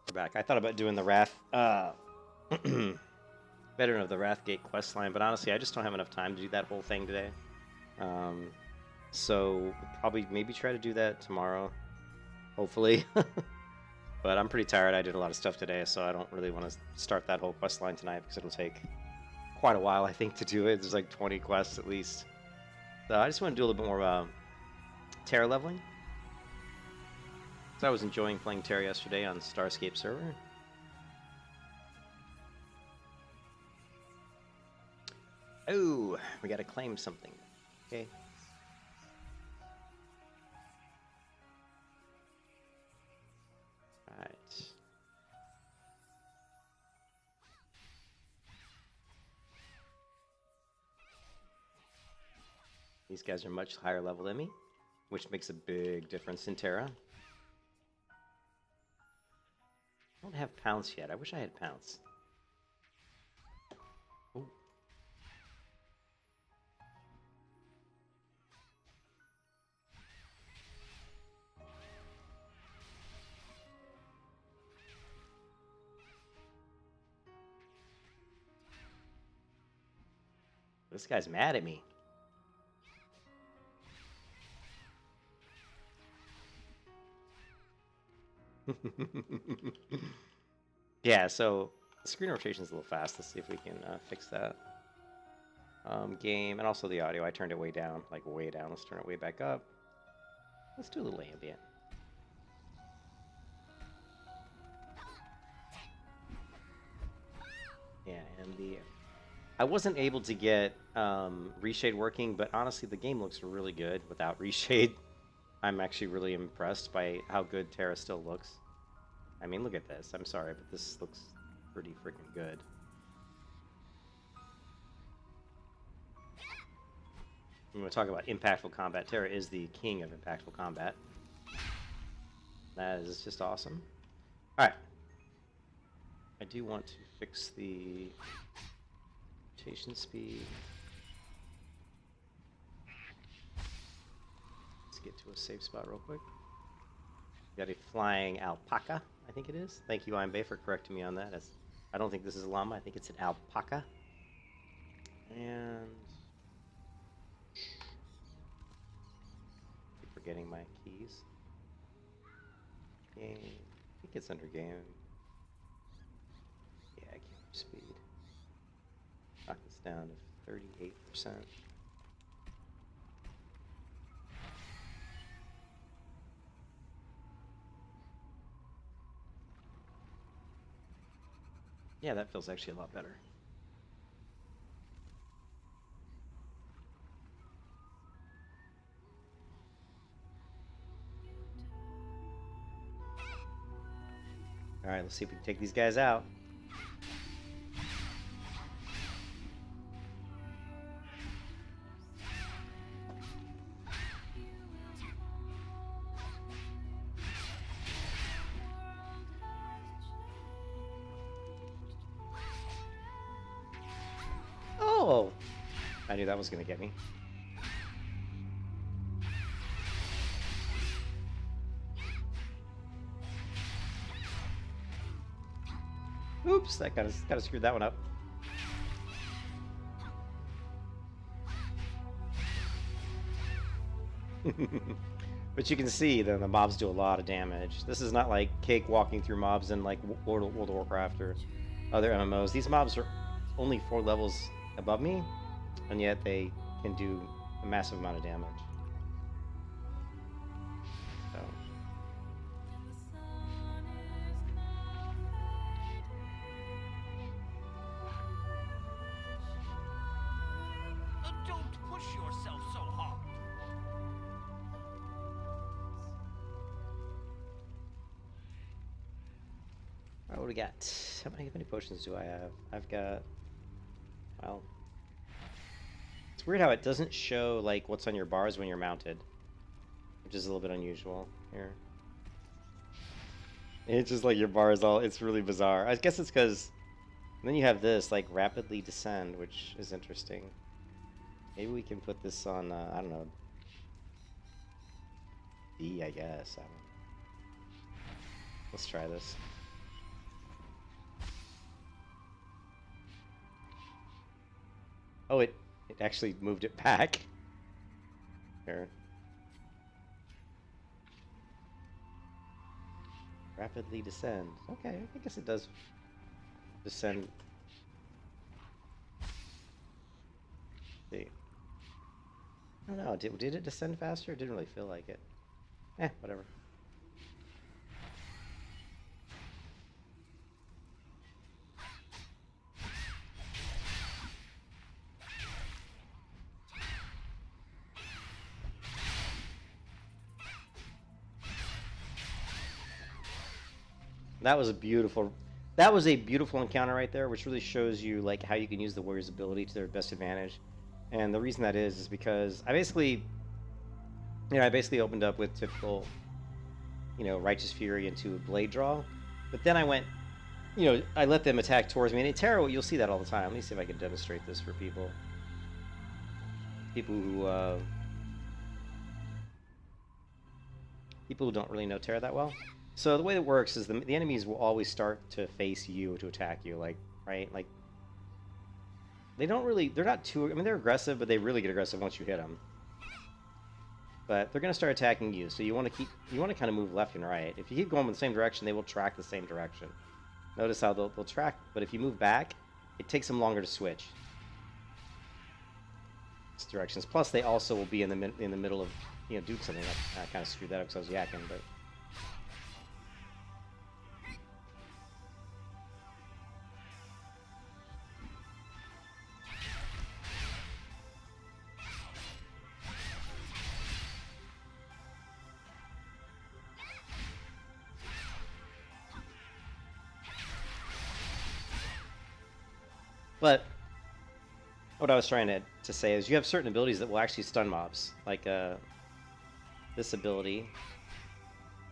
We're back. I thought about doing the Wrath, Veteran of the Wrathgate questline, but honestly, I just don't have enough time to do that whole thing today. So probably maybe try to do that tomorrow, hopefully. But I'm pretty tired. I did a lot of stuff today, so I don't really want to start that whole questline tonight because it'll take quite a while, I think, to do it. There's like 20 quests at least. So I just want to do a little bit more Tera leveling. So I was enjoying playing Tera yesterday on Starscape server. Oh, we gotta claim something. Okay. Alright. These guys are much higher level than me, which makes a big difference in Tera. I don't have Pounce yet. I wish I had Pounce. Ooh. This guy's mad at me. Yeah, so the screen rotation is a little fast. Let's see if we can fix that. Game, and also the audio. I turned it way down, like way down. Let's turn it way back up. Let's do a little ambient. Yeah, and I wasn't able to get reshade working, but honestly, the game looks really good without reshade. I'm actually really impressed by how good Tera still looks. I mean, look at this. I'm sorry, but this looks pretty freaking good. When we talk about impactful combat, Tera is the king of impactful combat. That is just awesome. Alright. I do want to fix the rotation speed. Let's get to a safe spot real quick. Got a flying alpaca, I think it is. Thank you, Imbe, for correcting me on that. I don't think this is a llama. I think it's an alpaca. And keep forgetting my keys. Game. I think it's under game. Yeah, camera speed. Knock this down to 38%. Yeah, that feels actually a lot better. Alright, let's see if we can take these guys out. Oh! I knew that was going to get me. Oops, that kind of screwed that one up. But you can see that the mobs do a lot of damage. This is not like Cake walking through mobs in like World of Warcraft or other MMOs. These mobs are only 4 levels above me, and yet they can do a massive amount of damage. So. Don't push yourself so hard. Alright, what do we got? How many potions do I have? I've got... Well... It's weird how it doesn't show, like, what's on your bars when you're mounted. Which is a little bit unusual here. It's just like your bars all... It's really bizarre. I guess it's because... Then you have this, like, rapidly descend, which is interesting. Maybe we can put this on, I don't know... D, I guess. I don't know. Let's try this. Oh, it actually moved it back. Here. Rapidly descend. Okay, I guess it does descend. Let's see. I don't know. Did it descend faster? It didn't really feel like it. Whatever. That was a beautiful encounter right there, which really shows you like how you can use the warrior's ability to their best advantage. And the reason that is because I basically opened up with typical, Righteous Fury into a blade draw, but then I went, I let them attack towards me. And in Tera, you'll see that all the time. Let me see if I can demonstrate this for people who don't really know Tera that well. So the way it works is the enemies will always start to face you to attack you, right? Like, they're not too, I mean, they're aggressive, but they really get aggressive once you hit them. But they're going to start attacking you, so you want to kind of move left and right. If you keep going in the same direction, they will track the same direction. Notice how they'll track, but if you move back, it takes them longer to switch directions. Plus, they also will be in the middle of, doing something. I kind of screwed that up because I was yakking, but... But what I was trying to say is you have certain abilities that will actually stun mobs. Like this ability.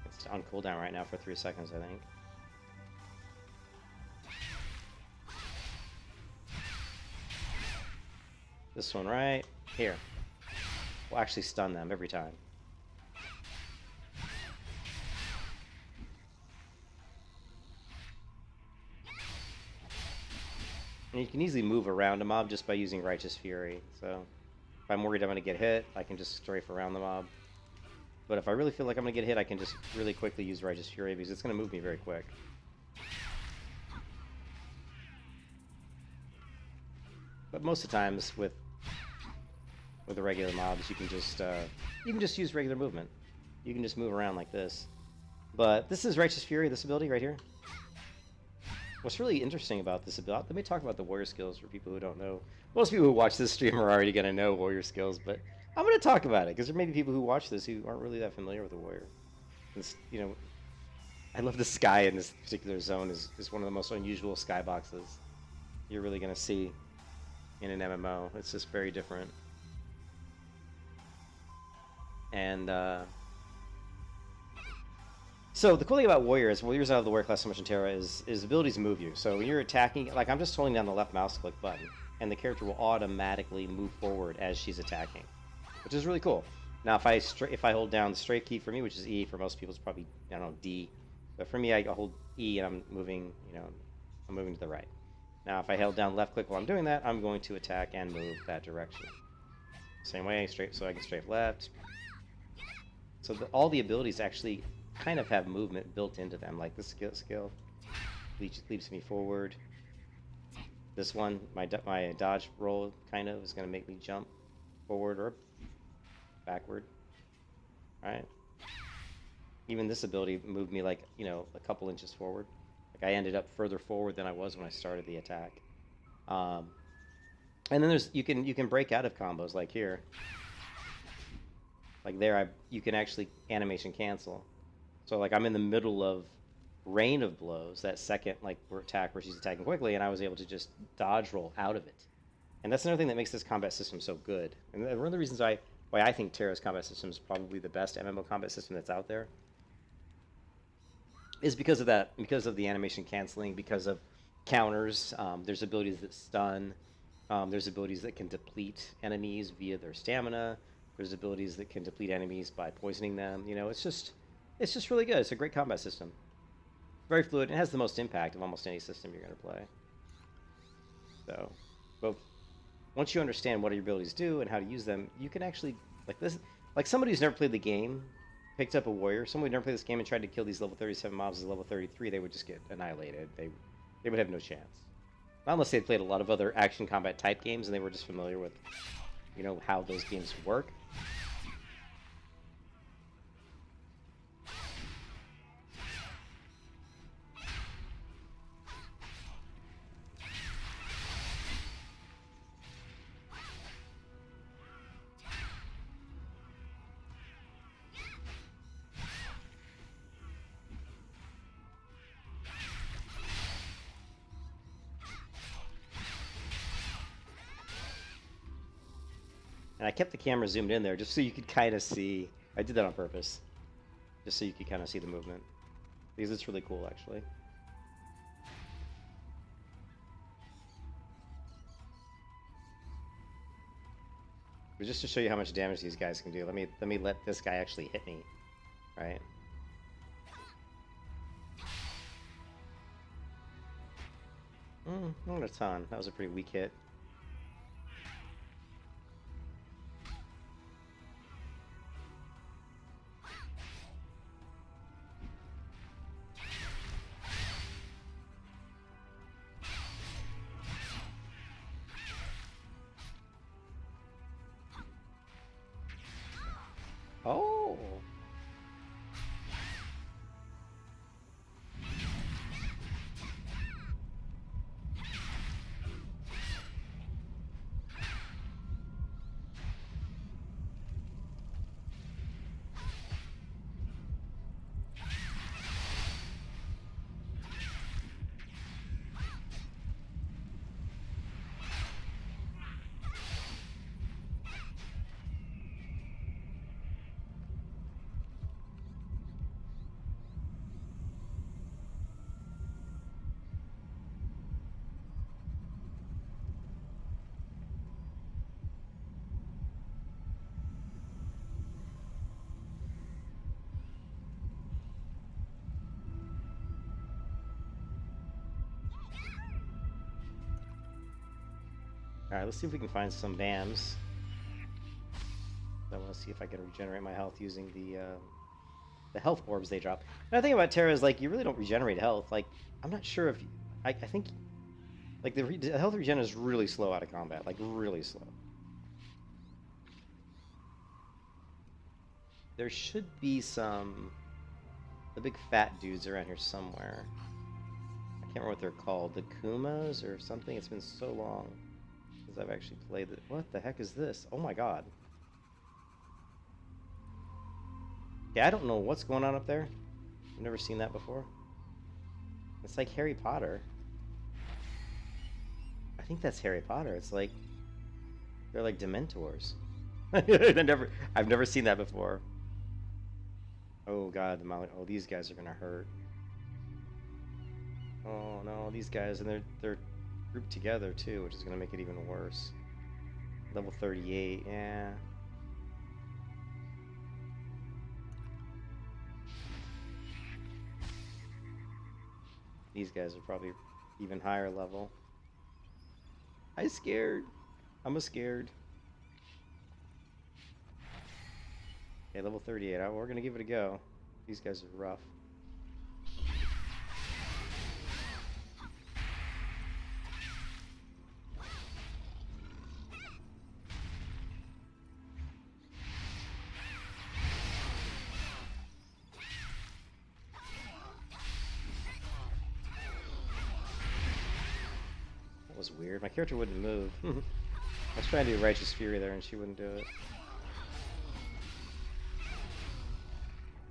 It's on cooldown right now for 3 seconds, I think. This one right here will actually stun them every time. And you can easily move around a mob just by using Righteous Fury. So if I'm worried I'm going to get hit, I can just strafe around the mob. But if I really feel like I'm going to get hit, I can just really quickly use Righteous Fury because it's going to move me very quick. But most of the times with the regular mobs, you can just use regular movement. You can just move around like this. But this is Righteous Fury, this ability right here. What's really interesting about this ability, let me talk about the warrior skills for people who don't know. Most people who watch this stream are already going to know warrior skills, but I'm going to talk about it because there may be people who watch this who aren't really that familiar with the warrior. It's, I love the sky in this particular zone is one of the most unusual skyboxes you're really going to see in an MMO. It's just very different. And so the cool thing about warriors out of the warrior class so much in Tera is abilities move you. So when you're attacking, like I'm just holding down the left mouse click button, and the character will automatically move forward as she's attacking, which is really cool. Now if I hold down the strafe key for me, which is E, for most people it's probably, I don't know, D, but for me I hold E and I'm moving, I'm moving to the right. Now if I held down left click while I'm doing that, I'm going to attack and move that direction. Same way, so I can strafe left. So all the abilities actually kind of have movement built into them, like this skill leaps me forward. This one, my dodge roll kind of is going to make me jump forward or backward. All right. Even this ability moved me like, a couple inches forward. Like I ended up further forward than I was when I started the attack. And then you can break out of combos like here. Like there, you can actually animation cancel. So like I'm in the middle of Rain of Blows, that second attack where she's attacking quickly, and I was able to just dodge roll out of it. And that's another thing that makes this combat system so good. And one of the reasons why I think Tera's combat system is probably the best MMO combat system that's out there is because of that, because of the animation canceling, because of counters. There's abilities that stun. There's abilities that can deplete enemies via their stamina. There's abilities that can deplete enemies by poisoning them. It's just really good. It's a great combat system. Very fluid. It has the most impact of almost any system you're going to play. So, both once you understand what your abilities do and how to use them, you can actually, like this, like somebody who's never played the game, picked up a warrior, somebody who never played this game and tried to kill these level 37 mobs as level 33, they would just get annihilated. They would have no chance. Not unless they played a lot of other action combat type games and they were just familiar with, you know, how those games work. And I kept the camera zoomed in there just so you could kind of see. I did that on purpose. Just so you could kind of see the movement. Because it's really cool, actually. But just to show you how much damage these guys can do, let me let this guy actually hit me. Right? Not a ton. That was a pretty weak hit. Oh! Alright, let's see if we can find some dams. I want to see if I can regenerate my health using the health orbs they drop. Another thing about Tera is, like, you really don't regenerate health. Like, I'm not sure if... I think... Like, the health regen is really slow out of combat. Like, really slow. There should be some... The big fat dudes around here somewhere. I can't remember what they're called. The Kumas or something? It's been so long since I've actually played it. What the heck is this? Oh my god. Yeah, I don't know what's going on up there. I've never seen that before. It's like Harry Potter. I think that's Harry Potter. It's like... They're like Dementors. I've never seen that before. Oh god, oh, these guys are gonna hurt. Oh no, these guys, and they're grouped together too, which is gonna make it even worse. Level 38, yeah. These guys are probably even higher level. I'm scared. I'm scared. Okay, level 38. We're gonna give it a go. These guys are rough. That was weird. My character wouldn't move. I was trying to do Righteous Fury there and she wouldn't do it.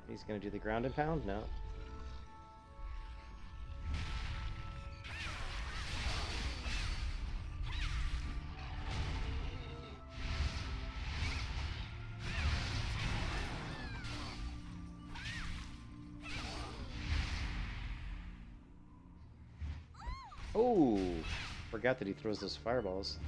He's gonna do the ground and pound? No. Oh! Forgot that he throws those fireballs.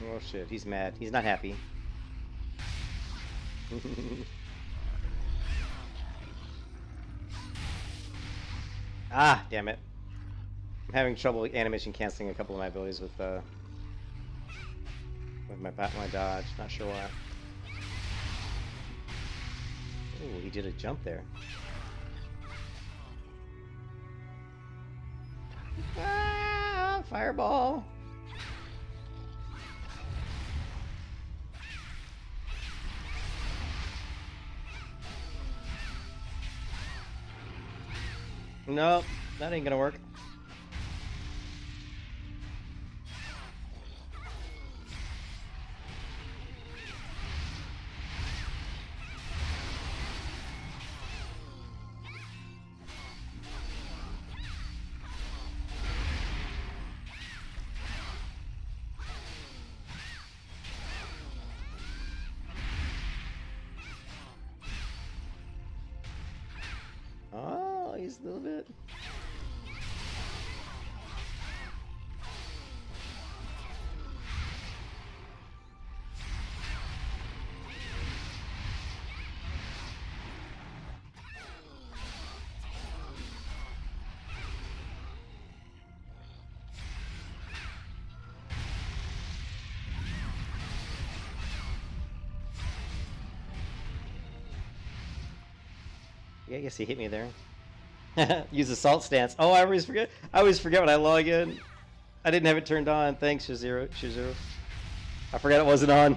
Oh shit, he's mad. He's not happy. Ah, damn it. I'm having trouble animation canceling a couple of my abilities with my dodge. Not sure why. Ooh, he did a jump there. Ah, fireball. Nope, that ain't gonna work. Oh, he's a little bit. Yeah, I guess he hit me there. Use the salt stance. Oh, I always forget. I always forget when I log in. I didn't have it turned on. Thanks, Shizuru. I forgot it wasn't on.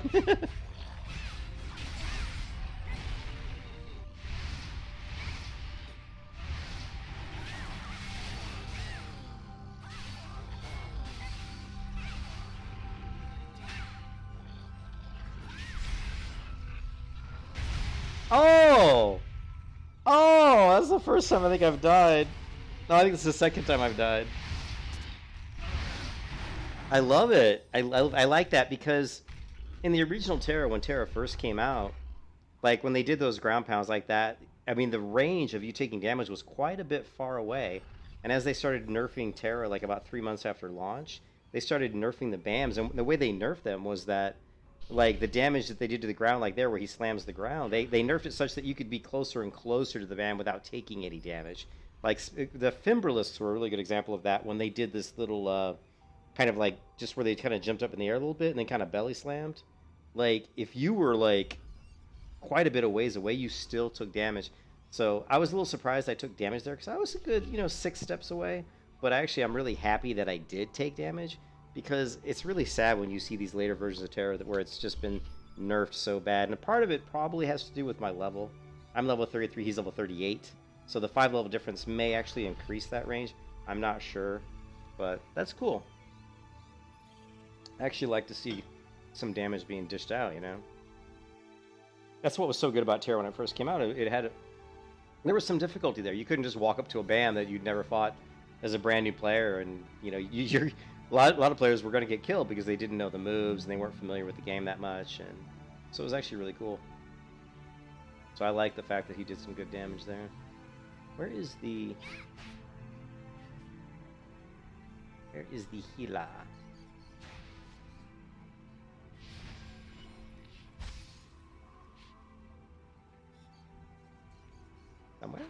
Oh! Oh, that's the first time I think I've died. No, I think it's the second time I've died. I love it. I like that because in the original Terra, when Terra first came out, like when they did those ground pounds like that, I mean the range of you taking damage was quite a bit far away. And as they started nerfing Terra, like about 3 months after launch, they started nerfing the BAMs, and the way they nerfed them was that, like the damage that they did to the ground, like there where he slams the ground, they nerfed it such that you could be closer and closer to the BAM without taking any damage. Like the Fimbralists were a really good example of that when they did this little kind of like just where they kind of jumped up in the air a little bit and then kind of belly slammed. Like if you were like quite a bit of ways away, you still took damage. So I was a little surprised I took damage there because I was a good, 6 steps away. But actually, I'm really happy that I did take damage because it's really sad when you see these later versions of Terra where it's just been nerfed so bad. And a part of it probably has to do with my level. I'm level 33, he's level 38. So the 5 level difference may actually increase that range. I'm not sure, but that's cool. I actually like to see some damage being dished out, That's what was so good about Terra when it first came out. There was some difficulty there. You couldn't just walk up to a BAM that you'd never fought as a brand new player, and a lot of players were going to get killed because they didn't know the moves and they weren't familiar with the game that much, and so it was actually really cool. So I like the fact that he did some good damage there. Where is the healer? Somewhere?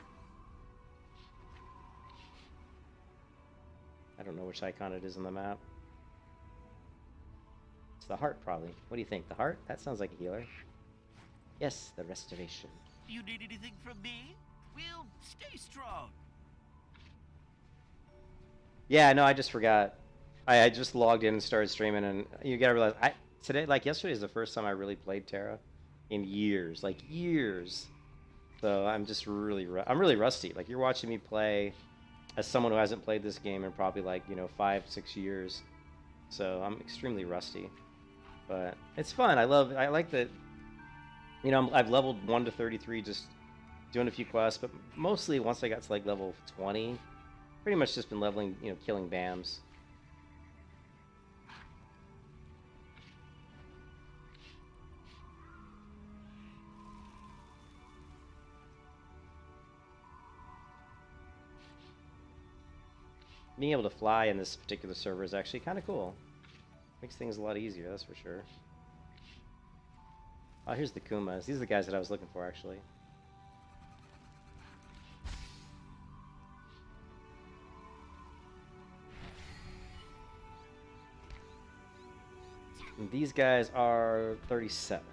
I don't know which icon it is on the map. It's the heart, probably. What do you think? The heart? That sounds like a healer. Yes, the restoration. You need anything from me? We'll stay strong. Yeah, no, I just forgot. I just logged in and started streaming, and you gotta realize, yesterday is the first time I really played Terra in years, like years. So I'm just I'm really rusty. Like you're watching me play as someone who hasn't played this game in probably 5-6 years. So I'm extremely rusty, but it's fun. I like that. I've leveled 1 to 33 just doing a few quests, but mostly once I got to level 20, pretty much just been leveling, killing BAMs. Being able to fly in this particular server is actually kind of cool. Makes things a lot easier, that's for sure. Oh, here's the Kumas. These are the guys that I was looking for, actually. And these guys are 37.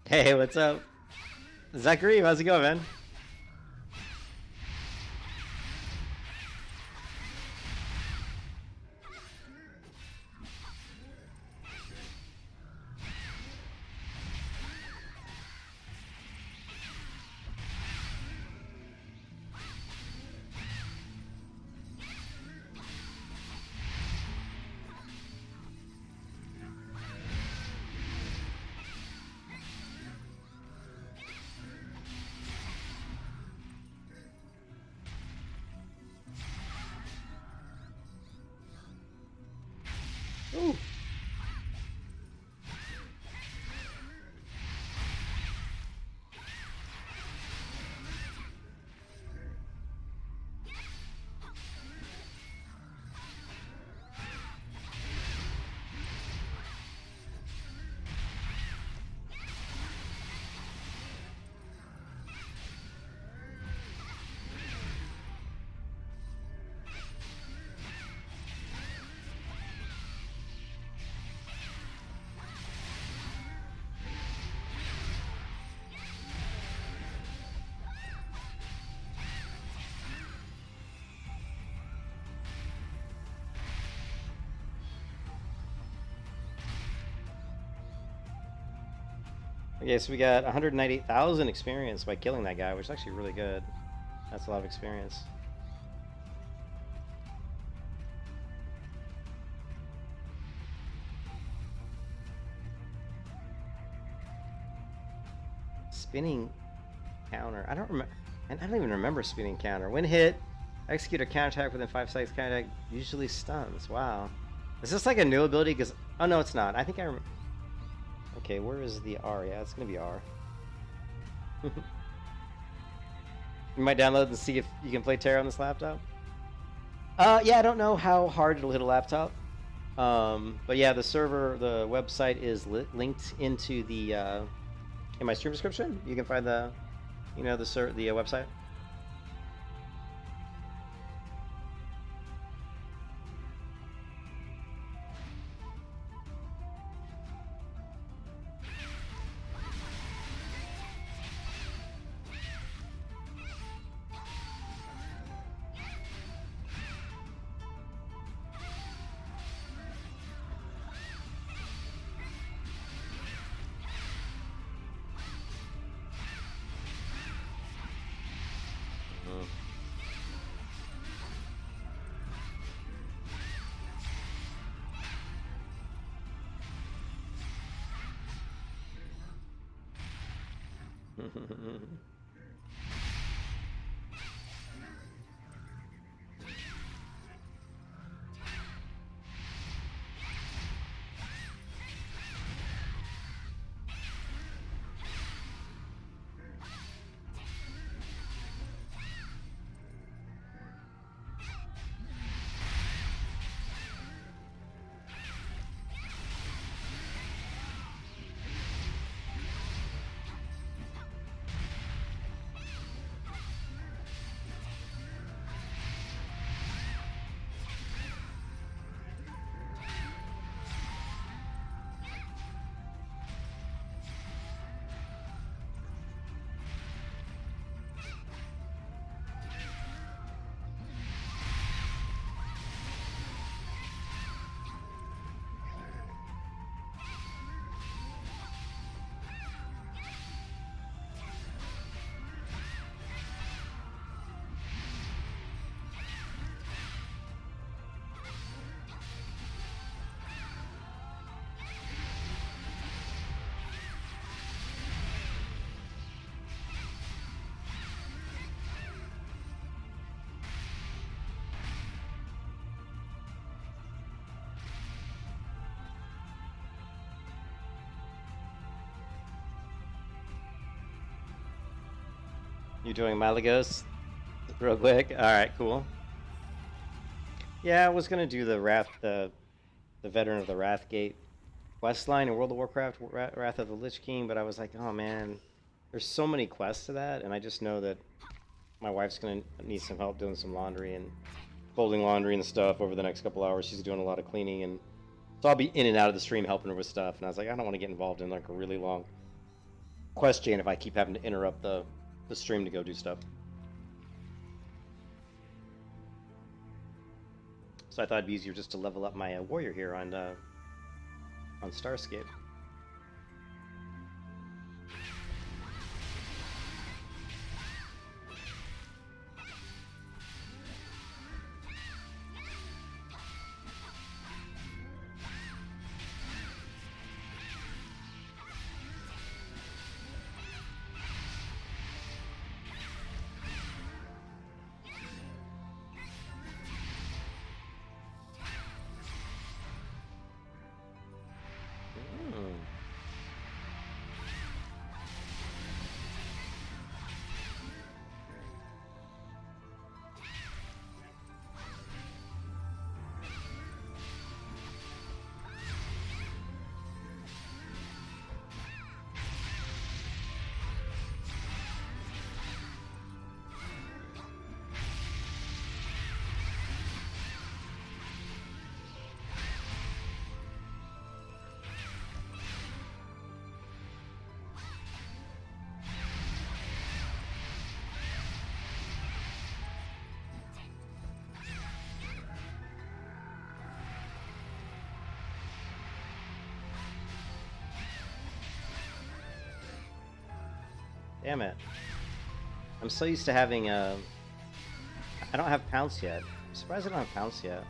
Hey, what's up? Zachary, how's it going, man? Ooh. Okay, so we got 198,000 experience by killing that guy, which is actually really good. That's a lot of experience. Spinning counter. I don't remember. And I don't even remember spinning counter. When hit, execute a counterattack within 5 seconds. Counterattack usually stuns. Wow. Is this like a new ability? Because oh no, it's not. I think I remember. Okay, where is the R? Yeah, it's gonna be R. You might download and see if you can play Tera on this laptop. Yeah, I don't know how hard it'll hit a laptop. But yeah, the server, the website is linked into the in my stream description. You can find the, you know, the website. You doing Malagos? Real quick. All right, cool. Yeah, I was gonna do the the veteran of the Wrathgate quest line in World of Warcraft, Wrath of the Lich King, but I was like, oh man, there's so many quests to that, and I just know that my wife's gonna need some help doing some laundry and folding laundry and stuff over the next couple hours. She's doing a lot of cleaning, and so I'll be in and out of the stream helping her with stuff. And I was like, I don't want to get involved in like a really long quest chain if I keep having to interrupt the stream to go do stuff. So I thought it'd be easier just to level up my warrior here on Starscape. Damn it. I'm so used to having I don't have Pounce yet. I'm surprised I don't have Pounce yet.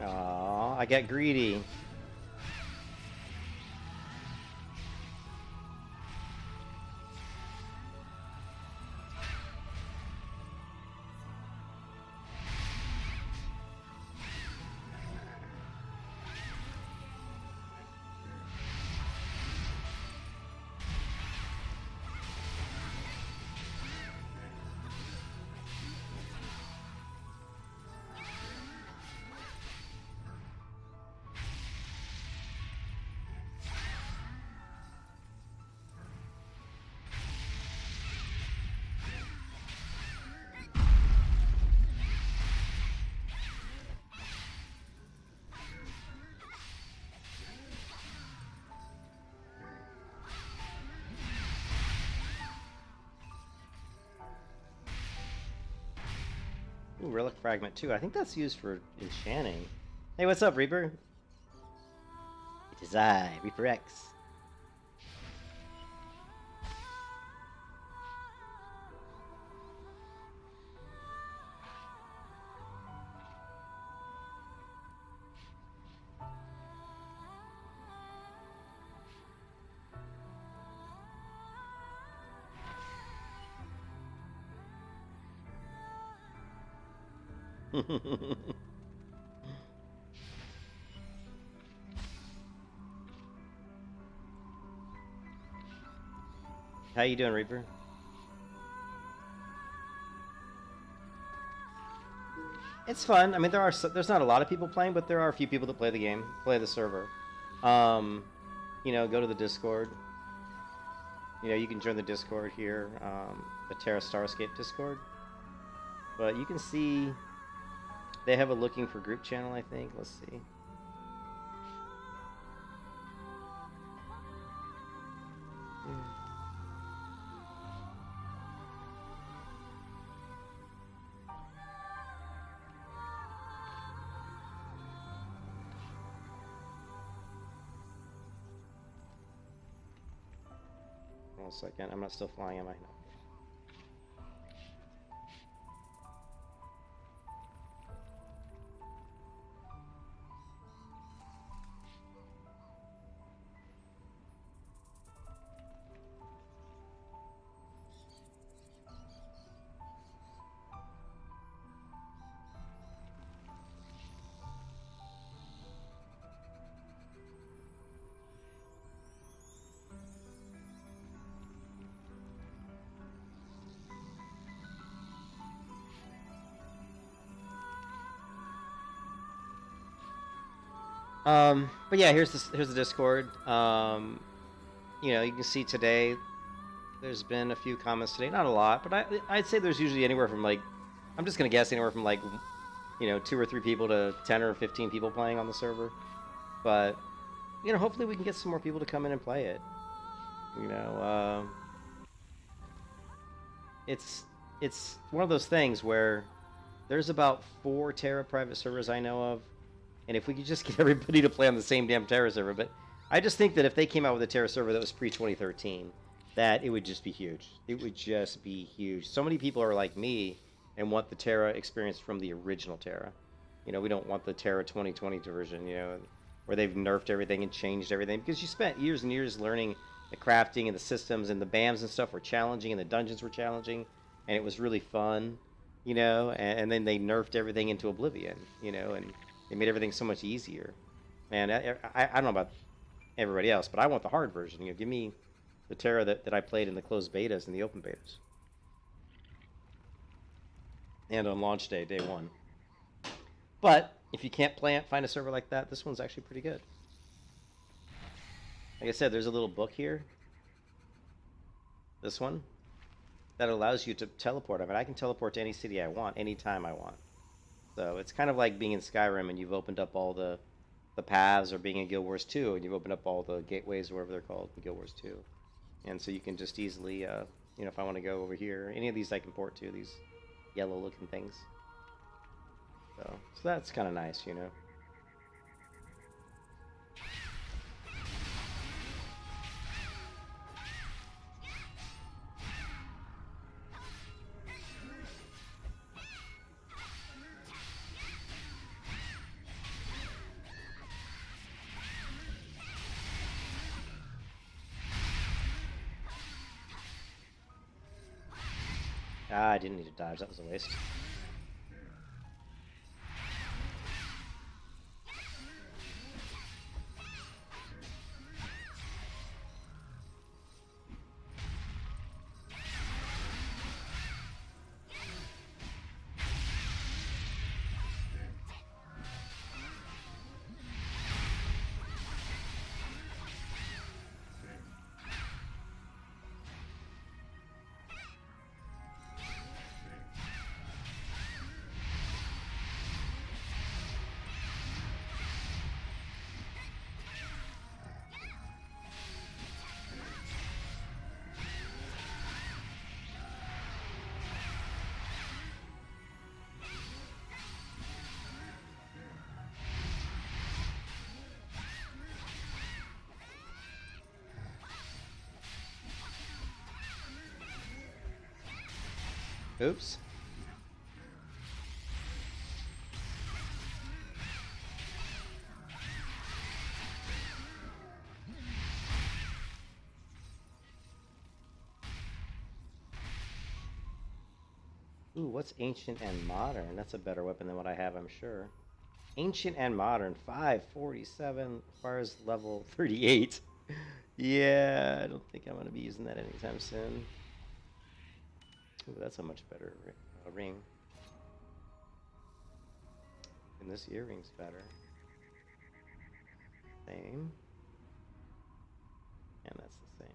Aw, I got greedy. Ooh, Relic Fragment 2. I think that's used for enchanting. Hey, what's up, Reaper? It is I, Reaper X. How you doing, Reaper? It's fun. I mean, there's not a lot of people playing, but there are a few people that play the game, play the server. You know, go to the Discord. You know, you can join the Discord here, the Tera Starscape Discord. But you can see they have a looking for group channel, I think. Let's see. One second. I'm not still flying, am I? No. But yeah, here's the Discord. You know, you can see today there's been a few comments today, not a lot, but I'd say there's usually anywhere from like, I'm just gonna guess anywhere from like, you know, 2 or 3 people to 10 or 15 people playing on the server. But you know, hopefully we can get some more people to come in and play it. You know, it's one of those things where there's about 4 Tera private servers I know of. And if we could just get everybody to play on the same damn Tera server, but I just think that if they came out with a Tera server that was pre-2013, that it would just be huge. It would just be huge. So many people are like me and want the Tera experience from the original Tera. You know, we don't want the Tera 2020 version, you know, where they've nerfed everything and changed everything. Because you spent years and years learning the crafting and the systems, and the BAMs and stuff were challenging, and the dungeons were challenging, and it was really fun, you know, and then they nerfed everything into oblivion, you know, and it made everything so much easier. And I don't know about everybody else, but I want the hard version. You know, give me the Tera that I played in the closed betas and the open betas. And on launch day, day 1. But if you can't find a server like that, this one's actually pretty good. Like I said, there's a little book here. This one. That allows you to teleport. I mean, I can teleport to any city I want, anytime I want. So it's kind of like being in Skyrim and you've opened up all the paths, or being in Guild Wars 2 and you've opened up all the gateways, or whatever they're called, in Guild Wars 2. And so you can just easily, you know, if I want to go over here, any of these I can port to, these yellow looking things. So that's kind of nice, you know. Ah, I didn't need to dodge. That was a waste. Oops. Ooh, what's ancient and modern? That's a better weapon than what I have, I'm sure. Ancient and modern, 547, requires level 38. Yeah, I don't think I'm going to be using that anytime soon. Ooh, that's a much better ring. And this earring's better. Same. And that's the same.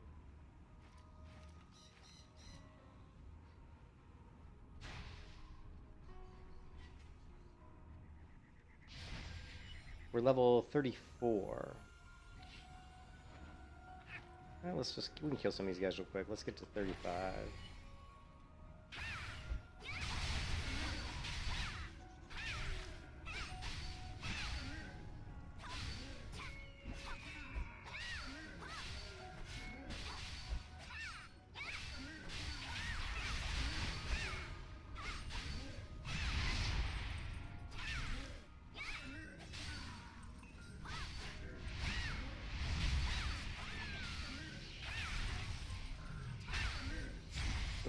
We're level 34. Well, we can kill some of these guys real quick. Let's get to 35.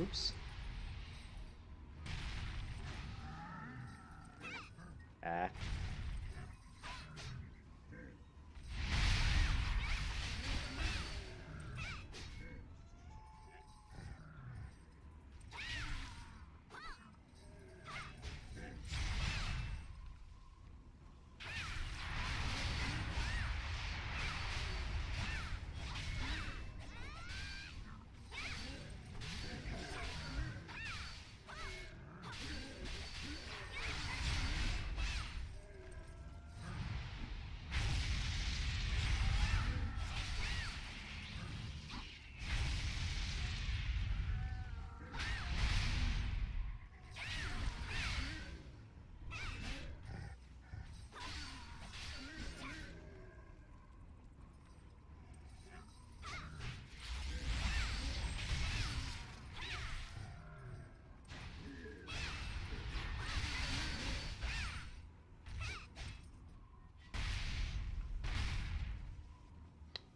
Oops. Ah.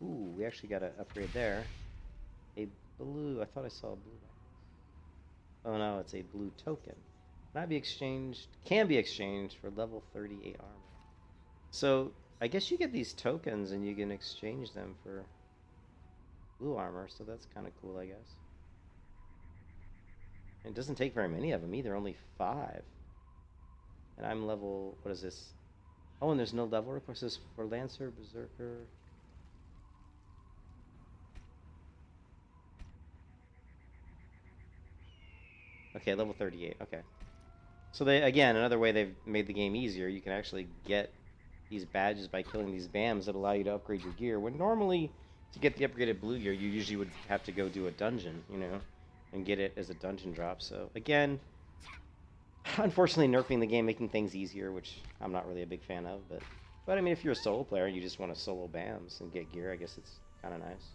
Ooh, we actually got an upgrade there. A blue. I thought I saw a blue. Oh no, it's a blue token. Not be exchanged. Can be exchanged for level 38 armor. So I guess you get these tokens and you can exchange them for blue armor. So that's kind of cool, I guess. It doesn't take very many of them either. Only 5. And I'm level. What is this? Oh, and there's no level requirements for Lancer, Berserker. Okay, level 38. Okay. So they, again, another way they've made the game easier. You can actually get these badges by killing these BAMs that allow you to upgrade your gear. When normally, to get the upgraded blue gear, you usually would have to go do a dungeon, you know, and get it as a dungeon drop. So again, unfortunately nerfing the game, making things easier, which I'm not really a big fan of. But I mean, if you're a solo player and you just want to solo BAMs and get gear, I guess it's kind of nice.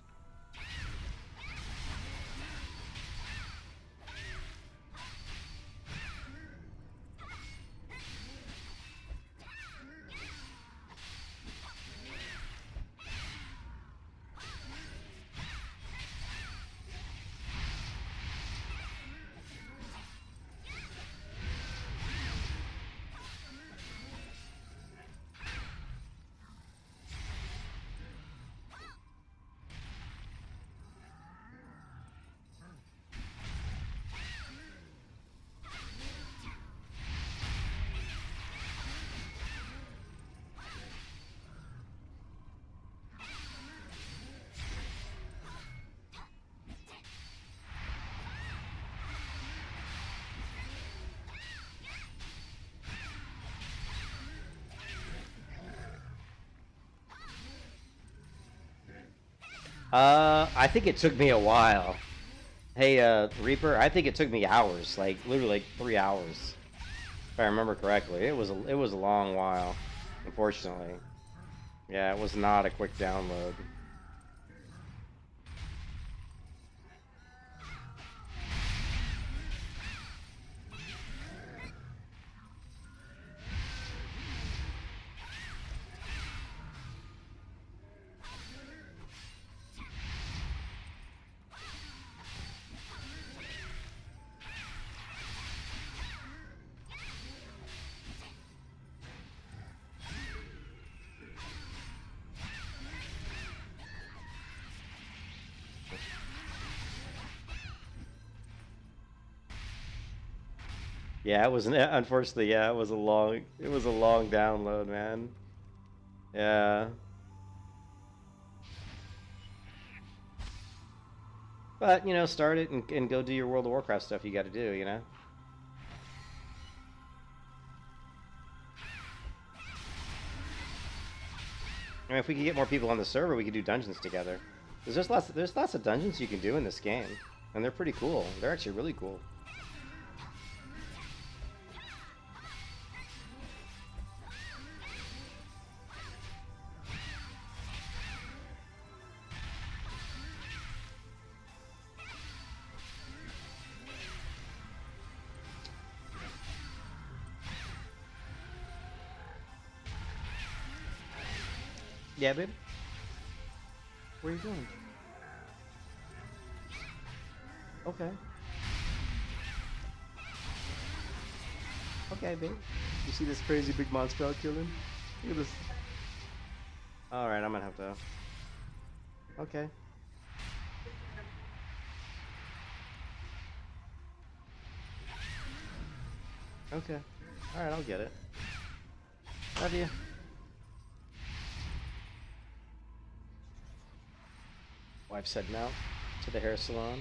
I think it took me a while. Hey, Reaper, I think it took me hours, like literally like 3 hours, if I remember correctly. It was a long while, unfortunately. Yeah, it was not a quick download. Yeah, it was unfortunately, yeah, it was a long download, man. Yeah. But, you know, start it and go do your World of Warcraft stuff you got to do, you know? I mean, if we could get more people on the server, we could do dungeons together. There's lots of dungeons you can do in this game, and they're pretty cool. They're actually really cool. Yeah, babe? Where are you going? Okay. Okay, babe. You see this crazy big monster out killing? Look at this. Alright, I'm gonna have to... Okay. Okay. Alright, I'll get it. Love you. Wife's heading out to the hair salon.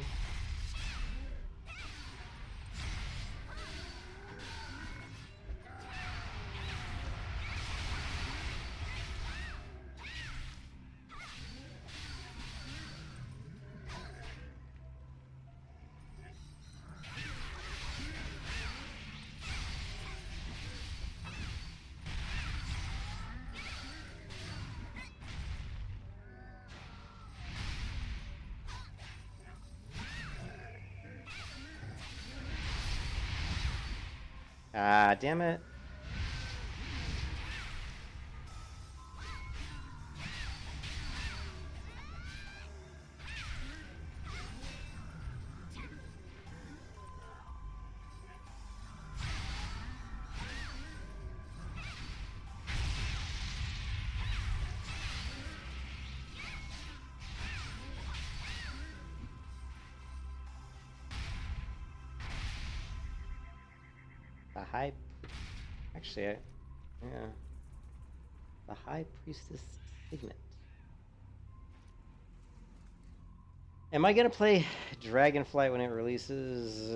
Ah, damn it. The high... Actually, yeah. The High Priestess Signet. Am I gonna play Dragonflight when it releases?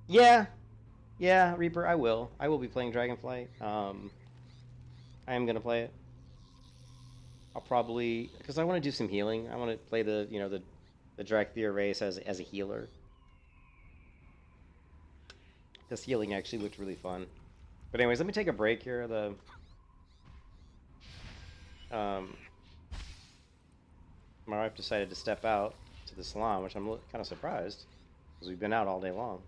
Yeah, yeah, Reaper. I will. I will be playing Dragonflight. I am gonna play it. I'll probably because I want to do some healing. I want to play the the Drakthir race as a healer. This healing actually looked really fun. But anyways, let me take a break here. My wife decided to step out to the salon, which I'm kind of surprised because we've been out all day long.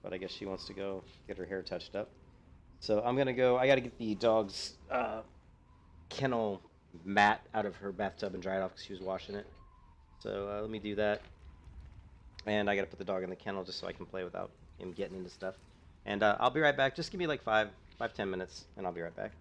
But I guess she wants to go get her hair touched up. So I'm gonna go. I gotta get the dog's kennel mat out of her bathtub and dry it off because she was washing it. So let me do that. And I gotta put the dog in the kennel just so I can play without him getting into stuff. And I'll be right back. Just give me like 10 minutes, and I'll be right back.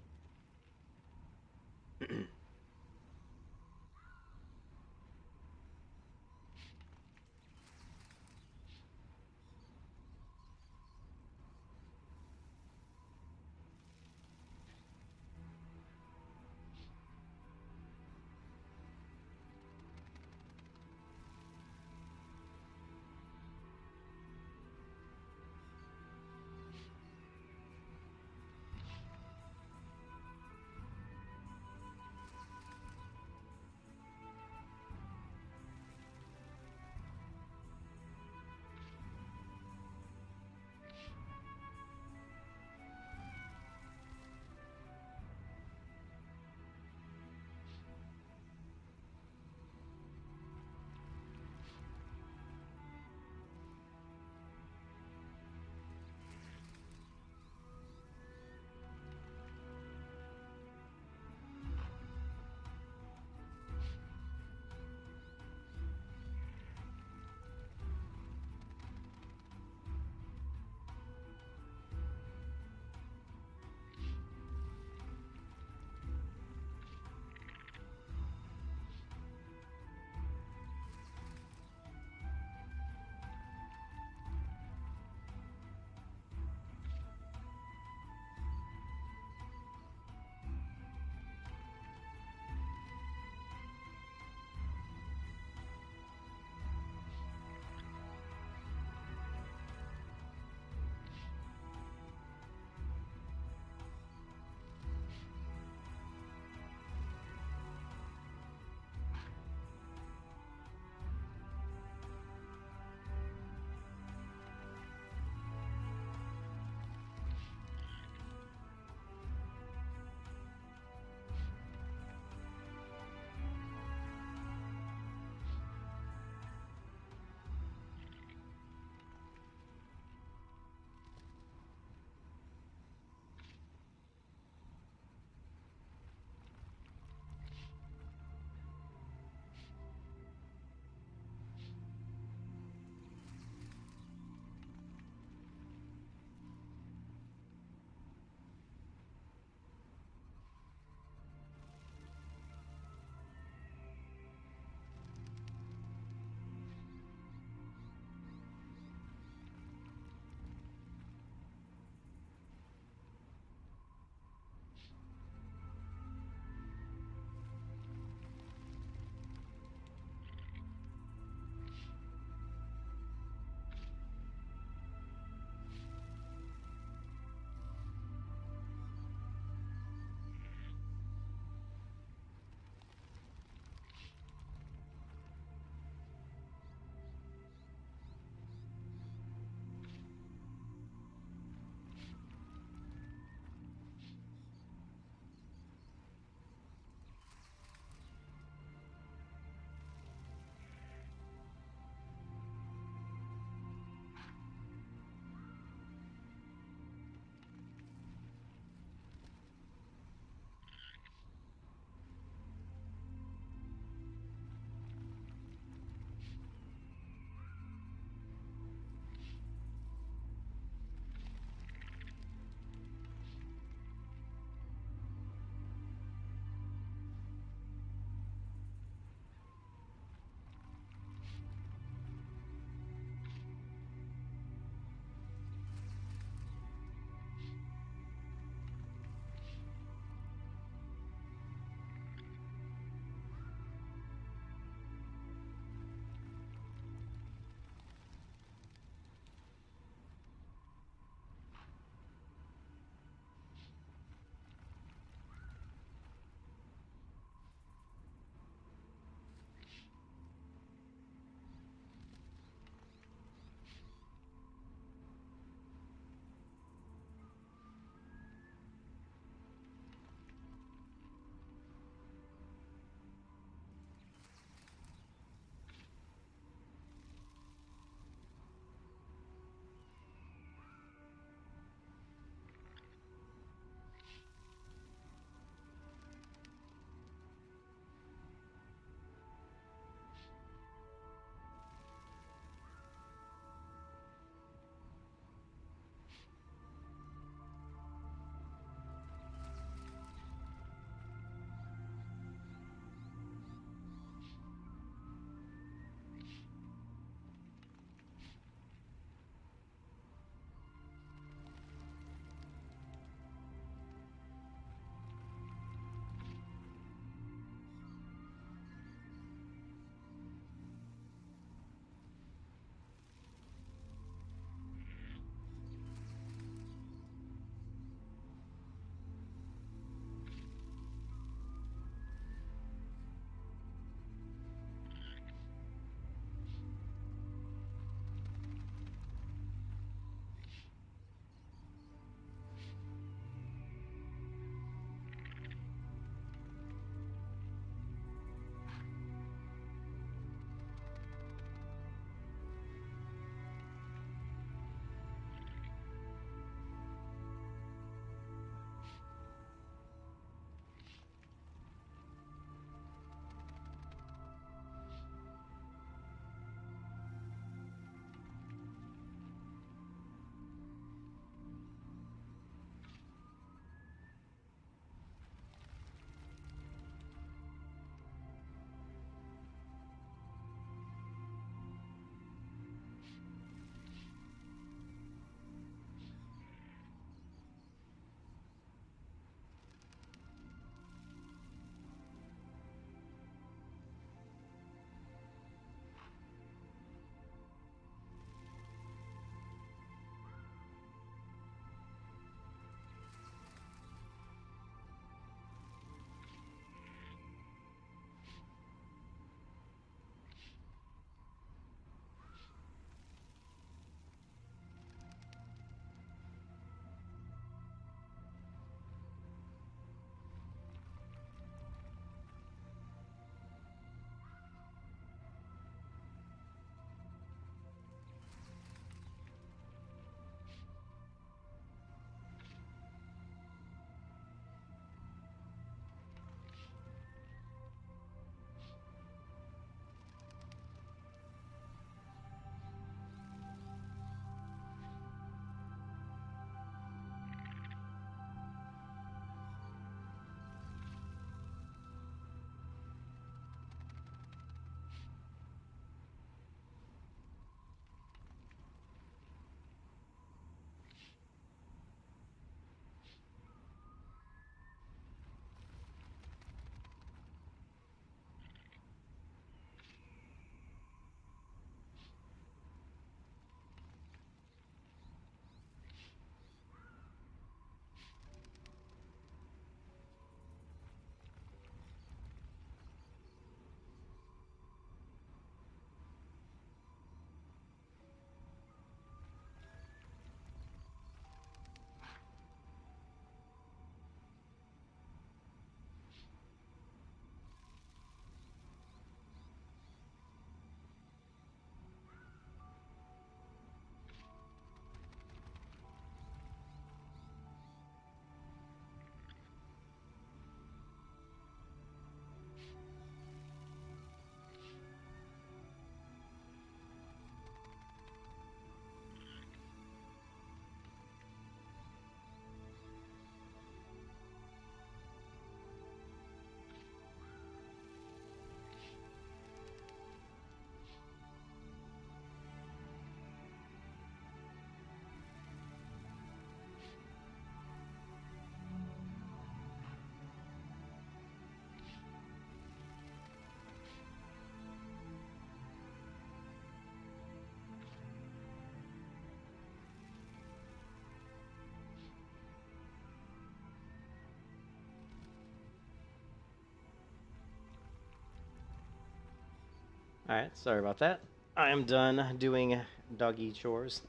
Alright, sorry about that. I am done doing doggy chores,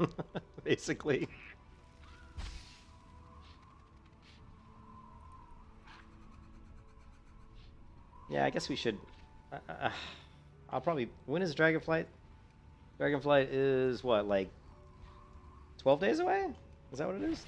basically. Yeah, I guess we should... I'll probably... When is Dragonflight? Dragonflight is, what, like... 12 days away? Is that what it is?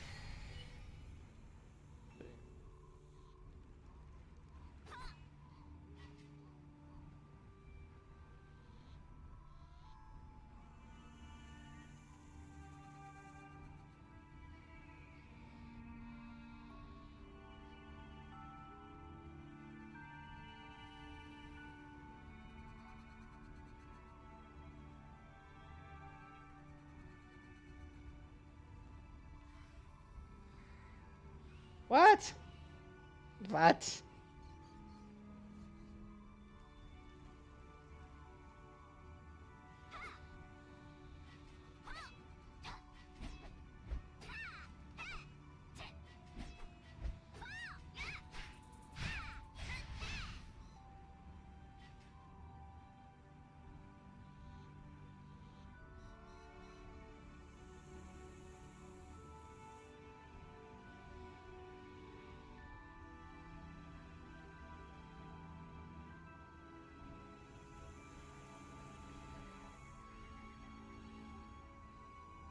What? What?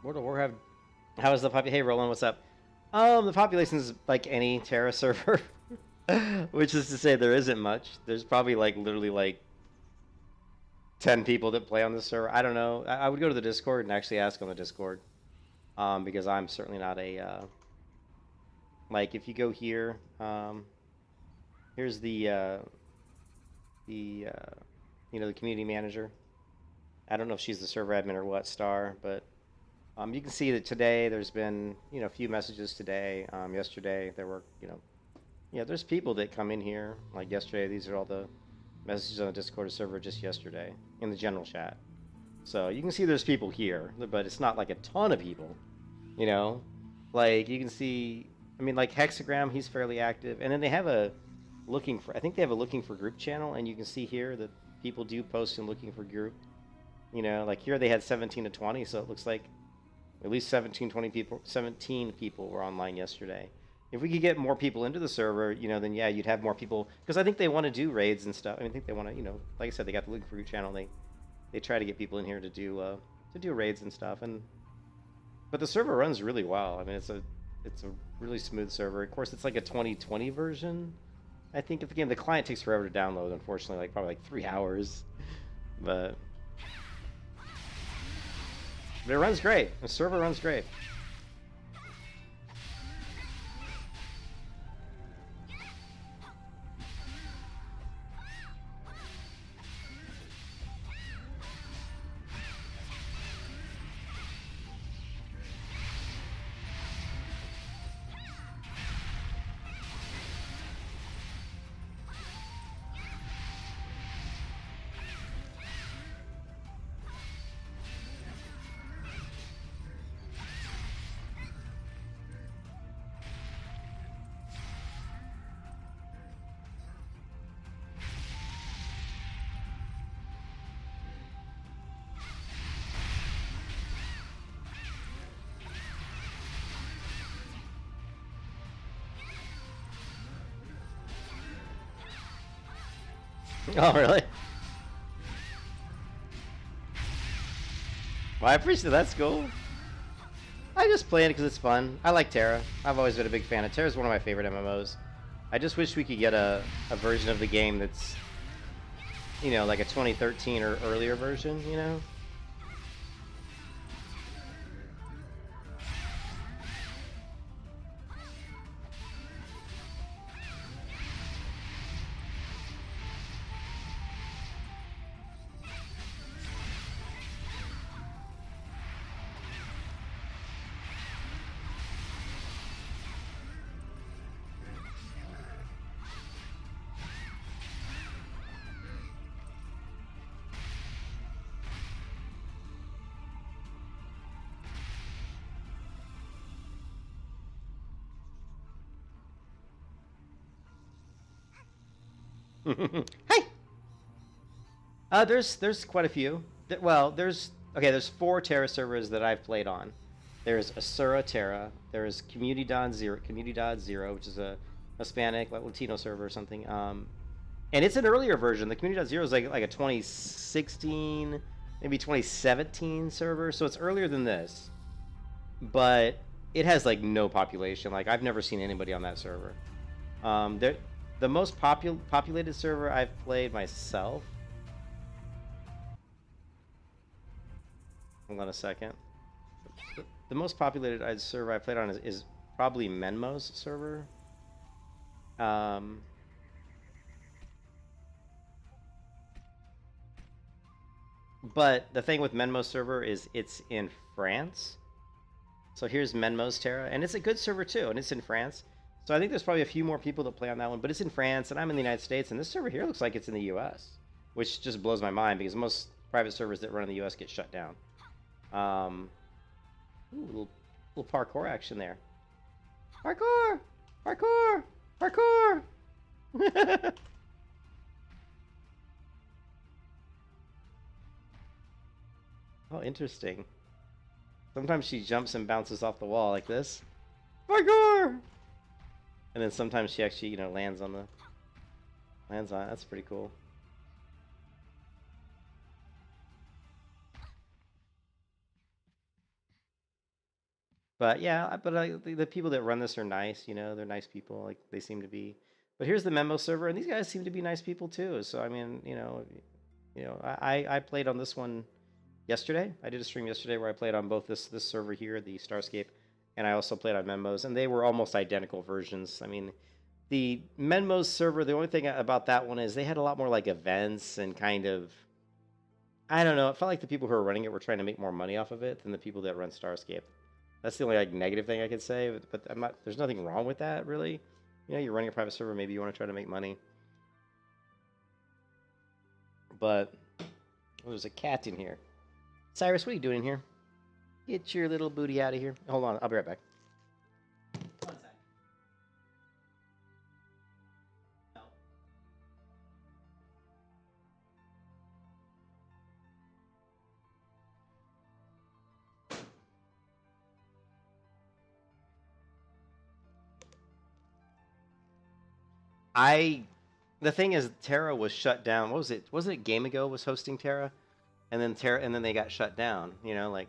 World of Warcraft. How is the population? Hey, Roland, what's up? The population is like any Tera server, which is to say there isn't much. There's probably like literally like 10 people that play on the server. I don't know. I would go to the Discord and actually ask on the Discord, because I'm certainly not a like if you go here, here's the you know, the community manager. I don't know if she's the server admin or what, Star, but you can see that today there's been, you know, a few messages today. Yesterday there were, you know, yeah, there's people that come in here. Like yesterday, these are all the messages on the Discord server just yesterday in the general chat. So you can see there's people here, but it's not like a ton of people, you know? Like you can see, I mean, like Hexagram, he's fairly active. And then they have a looking for, I think they have a looking for group channel, and you can see here that people do post in looking for group. You know, like here they had 17 to 20, so it looks like at least 17 people were online yesterday. If we could get more people into the server, you know, then yeah, you'd have more people, because I think they want to do raids and stuff. I mean, I think they want to, you know, like I said, they got the looking for group channel. They try to get people in here to do raids and stuff. But the server runs really well. I mean, it's a really smooth server. Of course, it's like a 2020 version. I think of the game. The client takes forever to download, unfortunately, like probably like 3 hours. But it runs great. The server runs great. Oh, really? Well, I appreciate that's cool. I just play it because it's fun. I like Tera. I've always been a big fan of Tera. It's one of my favorite MMOs. I just wish we could get a version of the game that's, you know, like a 2013 or earlier version, you know? Hey! There's quite a few. Well, there's 4 Terra servers that I've played on. There's Asura Terra. There's Comunidad Zero, which is a Hispanic, like Latino server or something. And it's an earlier version. The Comunidad Zero is like a 2016, maybe 2017 server, so it's earlier than this. But it has like no population. Like I've never seen anybody on that server. The most populated server I've played myself. Hold on a second. The most populated server I played on is probably MMOs server. But the thing with MMOs server is it's in France. So here's MMOs Terra, and it's a good server too, and it's in France. So I think there's probably a few more people that play on that one, but it's in France, and I'm in the United States, and this server here looks like it's in the US, which just blows my mind because most private servers that run in the US get shut down. Ooh, little parkour action there. Parkour! Parkour! Parkour! Oh, interesting. Sometimes she jumps and bounces off the wall like this. Parkour! And then sometimes she actually, lands on it. That's pretty cool. But yeah, the people that run this are nice, they're nice people, like they seem to be. But here's the Memo server, and these guys seem to be nice people too. So I mean, I played on this one yesterday. I did a stream yesterday where I played on both this server here, the Starscape, and I also played on Memos, and they were almost identical versions. I mean, the Memos server, the only thing about that one is they had a lot more like events and kind of, I don't know, it felt like the people who were running it were trying to make more money off of it than the people that run Starscape. That's the only like negative thing I could say, but I'm not. There's nothing wrong with that, really. You're running a private server. Maybe you want to try to make money. But there's a cat in here. Cyrus, what are you doing in here? Get your little booty out of here. Hold on, I'll be right back. One sec. No. The thing is, Tera was shut down. What was it? Wasn't it Game Ago was hosting Tera, and then they got shut down. Like.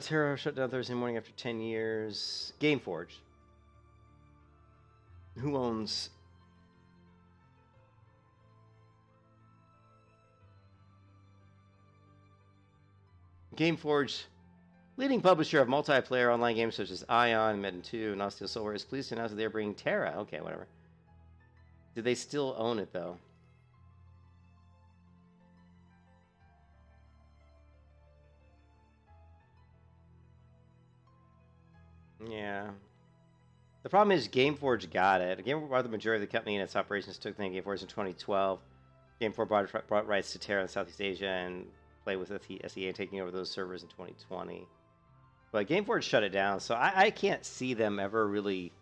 Tera shut down Thursday morning after 10 years. Gameforge. Who owns? Gameforge. Leading publisher of multiplayer online games such as Ion, Medin 2, and Osteo Solar is pleased to announce that they're bringing Tera. Okay, whatever. Do they still own it, though? Yeah. The problem is Gameforge got it. Gameforge bought the majority of the company and its operations took the Gameforge in 2012. Gameforge brought rights to Tera in Southeast Asia and played with SEA taking over those servers in 2020. But Gameforge shut it down, so I can't see them ever really.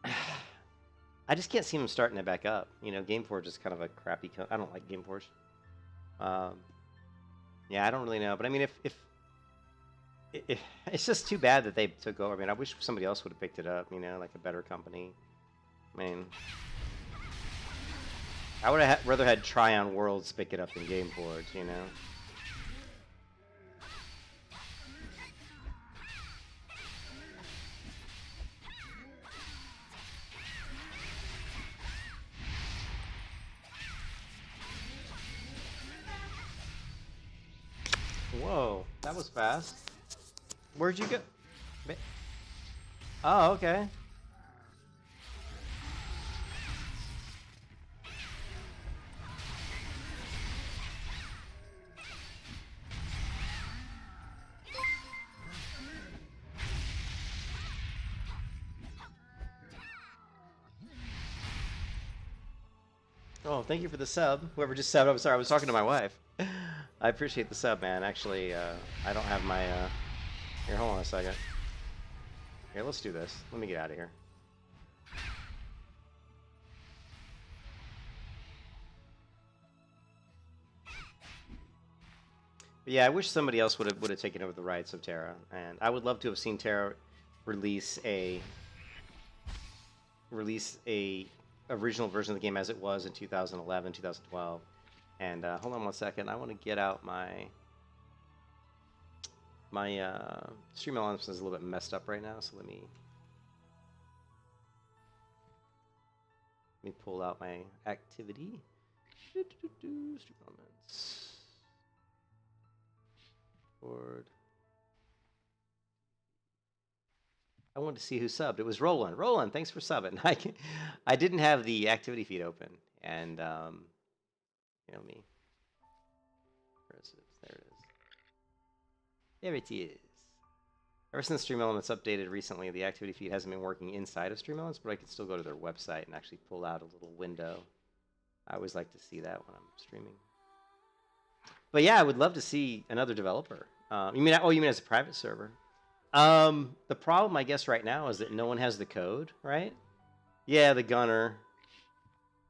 I just can't see them starting it back up. Gameforge is kind of a crappy. I don't like Gameforge. Yeah, I don't really know, but I mean, if it's just too bad that they took over. I mean, I wish somebody else would have picked it up. Like a better company. I mean, I would have rather had Tryon Worlds pick it up than Gameforge. Whoa, that was fast. Where'd you go? Oh, okay. Oh, thank you for the sub. Whoever just subbed, I'm sorry, I was talking to my wife. I appreciate the sub, man. Actually, I don't have my... Here, hold on a second. Here, let's do this. Let me get out of here. But yeah, I wish somebody else would have taken over the rights of Tera, and I would love to have seen Tera release a original version of the game as it was in 2011, 2012. And hold on one second, I want to get out my stream elements is a little bit messed up right now, so let me pull out my activity. Stream elements. Board. I wanted to see who subbed. It was Roland. Roland, thanks for subbing. I didn't have the activity feed open, and you know me. Where is it? There it is. There it is. Ever since Stream Elements updated recently, the activity feed hasn't been working inside of Stream Elements, but I can still go to their website and actually pull out a little window. I always like to see that when I'm streaming. But yeah, I would love to see another developer. You mean as a private server? The problem, I guess, right now is that no one has the code, right? Yeah, the gunner.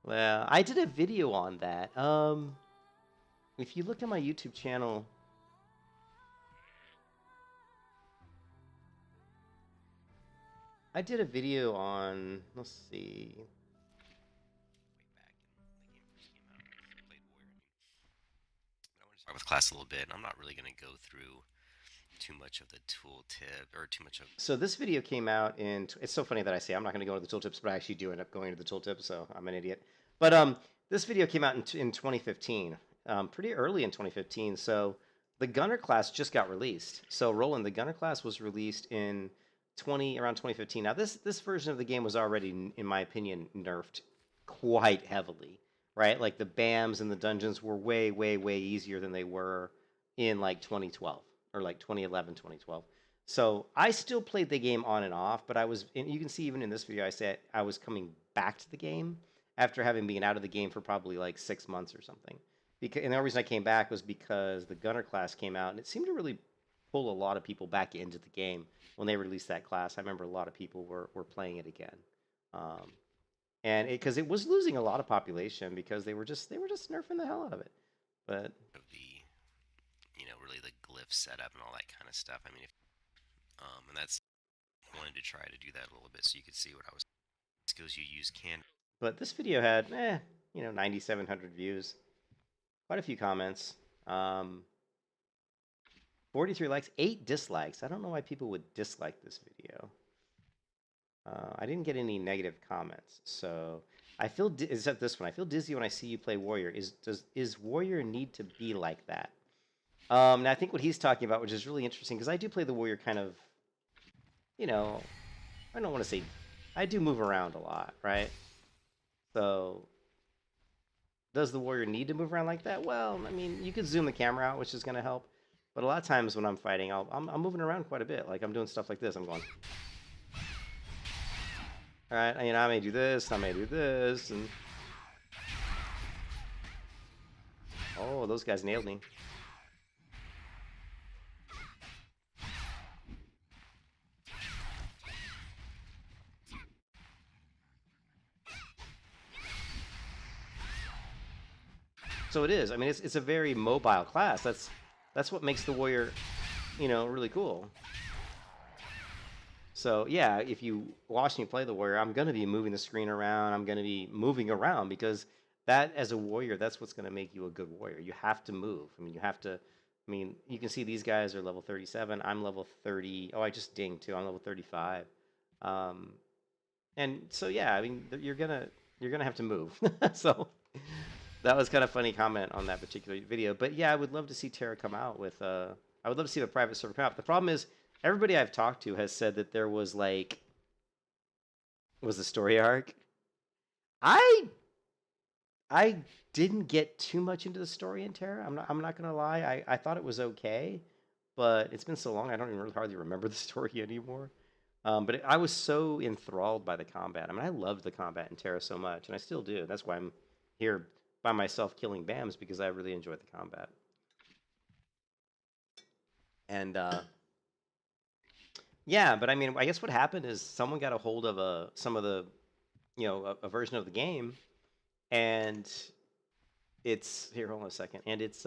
Well, I did a video on that. If you look at my YouTube channel, I did a video on, let's see. Way back in the game first came out, I played Warrior. I want to start with class a little bit, and I'm not really going to go through too much of the tooltip or too much of. So this video came out in. It's so funny that I say I'm not going to go into the tooltips, but I actually do end up going into the tooltips, so I'm an idiot. But this video came out in 2015, pretty early in 2015. So the Gunner class just got released. So Roland, the Gunner class was released in around 2015. Now this version of the game was already, in my opinion, nerfed quite heavily, right? Like the BAMs and the dungeons were way easier than they were in like 2012 or like 2011, 2012. So I still played the game on and off, but you can see even in this video, I said I was coming back to the game after having been out of the game for probably like 6 months or something. And the only reason I came back was because the Gunner class came out, and it seemed to really pull a lot of people back into the game when they released that class. I remember a lot of people were playing it again, and because it was losing a lot of population because they were just nerfing the hell out of it. But really the glyph setup and all that kind of stuff. I mean, and that's wanted to try to do that a little bit so you could see what skills you use can. But this video had 9,700 views, quite a few comments. 43 likes, 8 dislikes. I don't know why people would dislike this video. I didn't get any negative comments, so I feel except this one. I feel dizzy when I see you play Warrior. Is Warrior need to be like that? Now I think what he's talking about, which is really interesting, because I do play the Warrior kind of, I don't want to say, I do move around a lot, right? So does the Warrior need to move around like that? Well, I mean, you could zoom the camera out, which is going to help. But a lot of times when I'm fighting, I'm moving around quite a bit. Like I'm doing stuff like this. I'm going. All right, I may do this. I may do this, and oh, those guys nailed me. So it is. I mean, it's a very mobile class. That's what makes the Warrior, really cool. So yeah, if you watch me play the Warrior, I'm going to be moving the screen around. I'm going to be moving around because that, as a Warrior, that's what's going to make you a good Warrior. You have to move. I mean, you have to. I mean, you can see these guys are level 37. I'm level 30. Oh, I just dinged too. I'm level 35. And so yeah, I mean, you're gonna have to move. So that was kind of funny comment on that particular video. But yeah, I would love to see Tera come out with I would love to see the private server come out. The problem is everybody I've talked to has said that there was a story arc. I didn't get too much into the story in Tera. I'm not gonna lie. I thought it was okay, but it's been so long I don't even really hardly remember the story anymore. But I was so enthralled by the combat. I mean, I loved the combat in Tera so much, and I still do. That's why I'm here by myself killing BAMs, because I really enjoyed the combat. And yeah, but I mean, I guess what happened is someone got a hold of a version of the game, and it's here. Hold on a second, and it's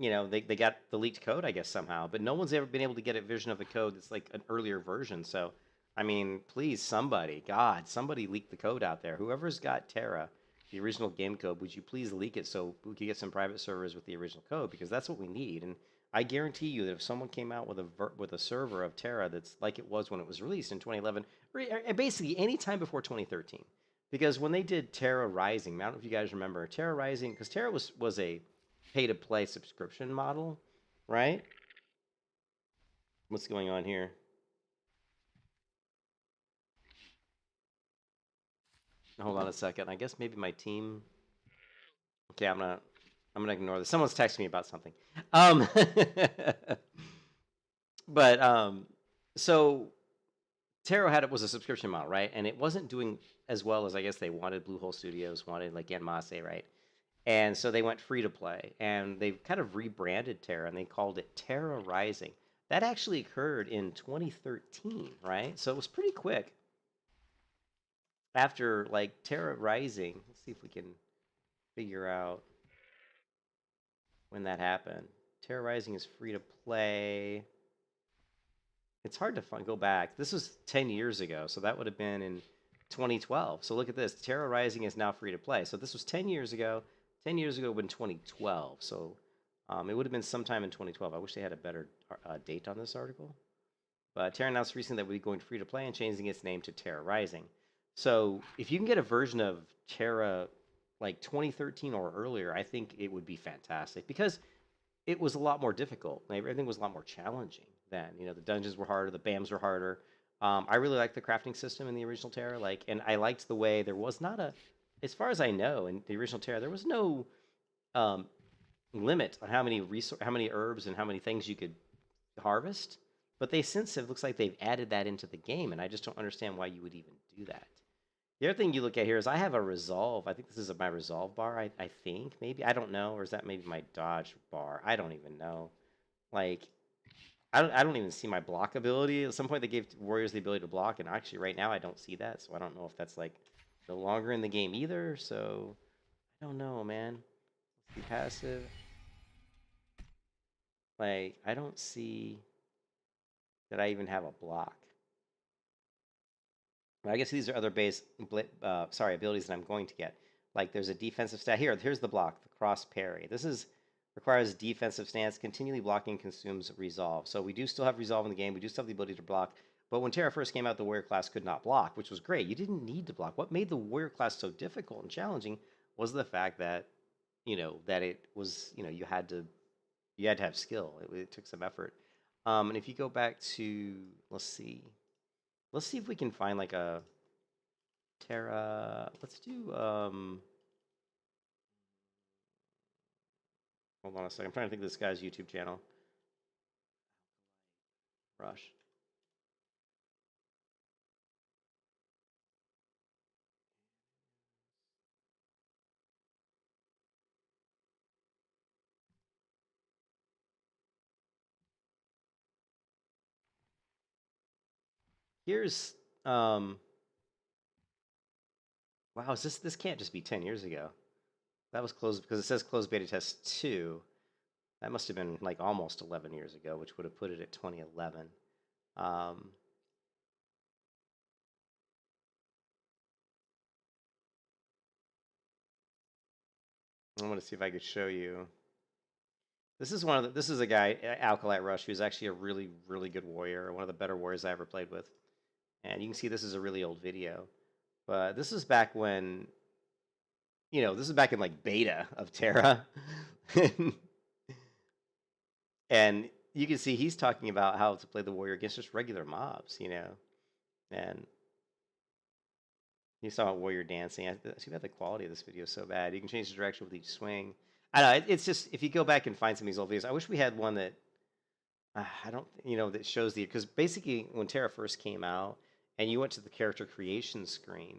you know, they got the leaked code, I guess, somehow, but no one's ever been able to get a version of the code that's like an earlier version. So, I mean, please, somebody, God, somebody leak the code out there. Whoever's got Terra, the original game code, would you please leak it so we could get some private servers with the original code? Because that's what we need. And I guarantee you that if someone came out with a server of Terra that's like it was when it was released in 2011, or basically any time before 2013, because when they did Terra Rising, I don't know if you guys remember Terra Rising, because Terra was a pay to play subscription model, right? What's going on here? Hold on a second. I guess maybe my team. Okay, I'm gonna ignore this. Someone's texting me about something. Um, but so Taro was a subscription model, right? And it wasn't doing as well as I guess they wanted. Bluehole Studios wanted, like Yanmase, right? And so they went free to play, and they've kind of rebranded Terra, and they called it Terra Rising. That actually occurred in 2013, right? So it was pretty quick after like Terra Rising. Let's see if we can figure out when that happened. Terra Rising is free to play. It's hard to find. Go back. This was 10 years ago, so that would have been in 2012. So look at this. Terra Rising is now free to play. So this was 10 years ago. 10 years ago would have been 2012. So it would have been sometime in 2012. I wish they had a better date on this article. But Terra announced recently that we'll be going free to play and changing its name to Terra Rising. So if you can get a version of Terra like 2013 or earlier, I think it would be fantastic because it was a lot more difficult. Everything was a lot more challenging then. You know, the dungeons were harder, the BAMs were harder. I really liked the crafting system in the original Terra, and I liked the way there was not a, as far as I know, in the original Terra, there was no um, limit on how many herbs and how many things you could harvest. But they since it looks like they've added that into the game, and I just don't understand why you would even do that. The other thing you look at here is I have a resolve. I think this is my resolve bar. I think maybe I don't know, or is that maybe my dodge bar? I don't even know. Like I don't even see my block ability. At some point they gave warriors the ability to block, and actually right now I don't see that. So I don't know if that's like no longer in the game either. So I don't know, man. Let's see passive. Like I don't see that I even have a block. I guess these are other abilities that I'm going to get. Like there's a defensive stat here. Here's the block, the cross parry. This requires defensive stance. Continually blocking consumes resolve. So we do still have resolve in the game. We do still have the ability to block. But when Terra first came out, the warrior class could not block, which was great. You didn't need to block. What made the warrior class so difficult and challenging was the fact that, that it was, you had to have skill. It took some effort. And if you go back to, let's see if we can find like a Terra. Let's do hold on a second. I'm trying to think of this guy's YouTube channel. Rush. Here's wow, is this can't just be 10 years ago. That was closed because it says closed beta test 2. That must have been like almost 11 years ago, which would have put it at 2011. I want to see if I could show you. This is a guy, Alkalite Rush, who's actually a really, really good warrior, one of the better warriors I ever played with. And you can see this is a really old video. But this is back when, this is back in like beta of Terra. And you can see he's talking about how to play the warrior against just regular mobs, And he's talking about warrior dancing. I see that the quality of this video is so bad. You can change the direction with each swing. I don't know. It's just, if you go back and find some of these old videos, I wish we had one that, I don't, that shows because basically when Terra first came out and you went to the character creation screen,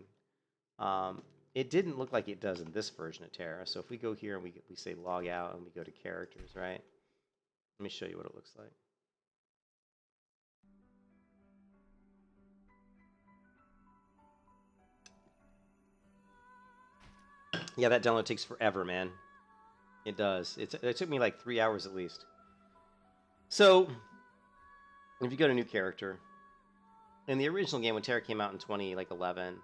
it didn't look like it does in this version of Terra. So if we go here and we say log out and we go to characters, right? Let me show you what it looks like. Yeah, that download takes forever, man. It does. It took me like 3 hours at least. So, if you go to new character, in the original game when Tera came out in 2011,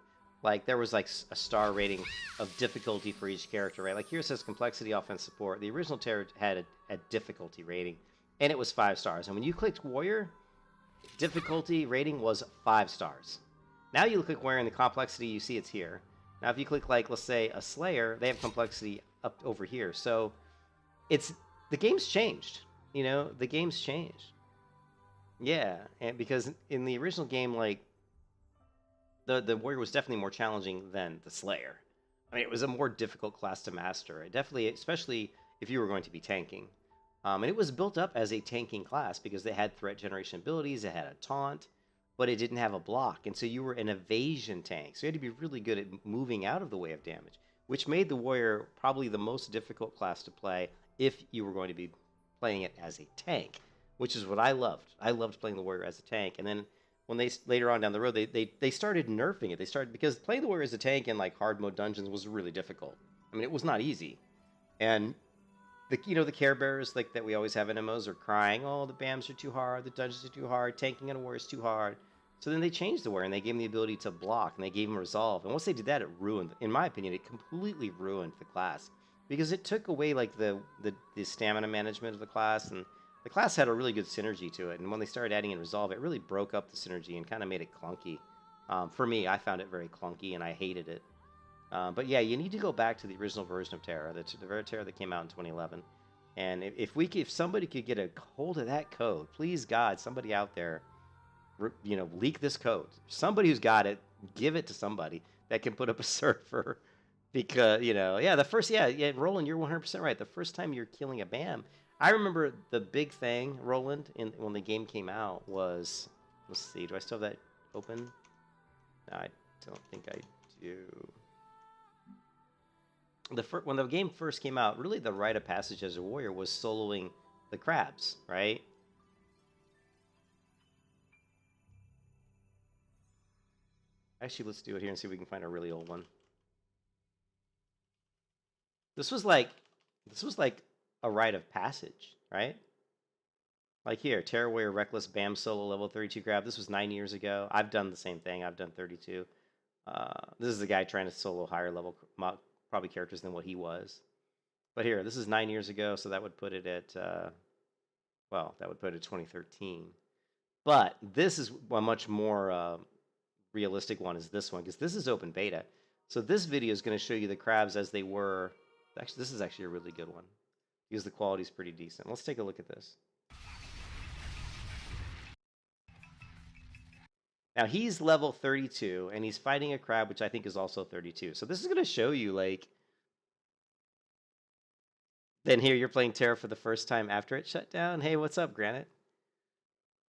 like there was like a star rating of difficulty for each character, right? Like here it says complexity, offense, support. The original Tera had a difficulty rating, and it was 5 stars. And when you clicked warrior, difficulty rating was 5 stars. Now you click warrior, and the complexity, you see it's here. Now if you click like, let's say a slayer, they have complexity up over here. So it's the game's changed. You know, the game's changed. Yeah, and because in the original game, like the warrior was definitely more challenging than the slayer. I mean, it was a more difficult class to master. It definitely, especially if you were going to be tanking. And it was built up as a tanking class because they had threat generation abilities, it had a taunt, but it didn't have a block, and so you were an evasion tank. So you had to be really good at moving out of the way of damage, which made the warrior probably the most difficult class to play if you were going to be playing it as a tank, which is what I loved. I loved playing the warrior as a tank, and then when they later on down the road they started nerfing it. They started because playing the warrior as a tank in like hard mode dungeons was really difficult. I mean, it was not easy, and the Care Bears like that we always have in MMOs are crying, oh, the BAMs are too hard, the dungeons are too hard, tanking in a warrior is too hard. So then they changed the warrior and they gave him the ability to block and they gave him resolve. And once they did that, it ruined, in my opinion, it completely ruined the class because it took away like the stamina management of the class, and the class had a really good synergy to it. And when they started adding in resolve, it really broke up the synergy and kind of made it clunky. For me, I found it very clunky and I hated it. But yeah, you need to go back to the original version of Tera, the very Tera that came out in 2011. And if somebody could get a hold of that code, please God, somebody out there, leak this code. Somebody who's got it, give it to somebody that can put up a server. Because Roland, you're 100% right. The first time you're killing a BAM, I remember the big thing, Roland, when the game came out was, let's see, do I still have that open? No, I don't think I do. When the game first came out, really the rite of passage as a warrior was soloing the crabs, right? Actually, let's do it here and see if we can find a really old one. This was like a rite of passage, right? Like here, Tera Warrior Reckless BAM solo level 32 crab. This was 9 years ago. I've done the same thing. I've done 32. This is the guy trying to solo higher level probably characters than what he was. But here, this is 9 years ago, so that would put it at, that would put it at 2013. But this is a much more realistic one is this one, because this is open beta. So this video is going to show you the crabs as they were. Actually, this is actually a really good one, because the quality is pretty decent. Let's take a look at this. Now, he's level 32, and he's fighting a crab, which I think is also 32. So this is going to show you, like... Then here, you're playing Tera for the first time after it shut down. Hey, what's up, Granite?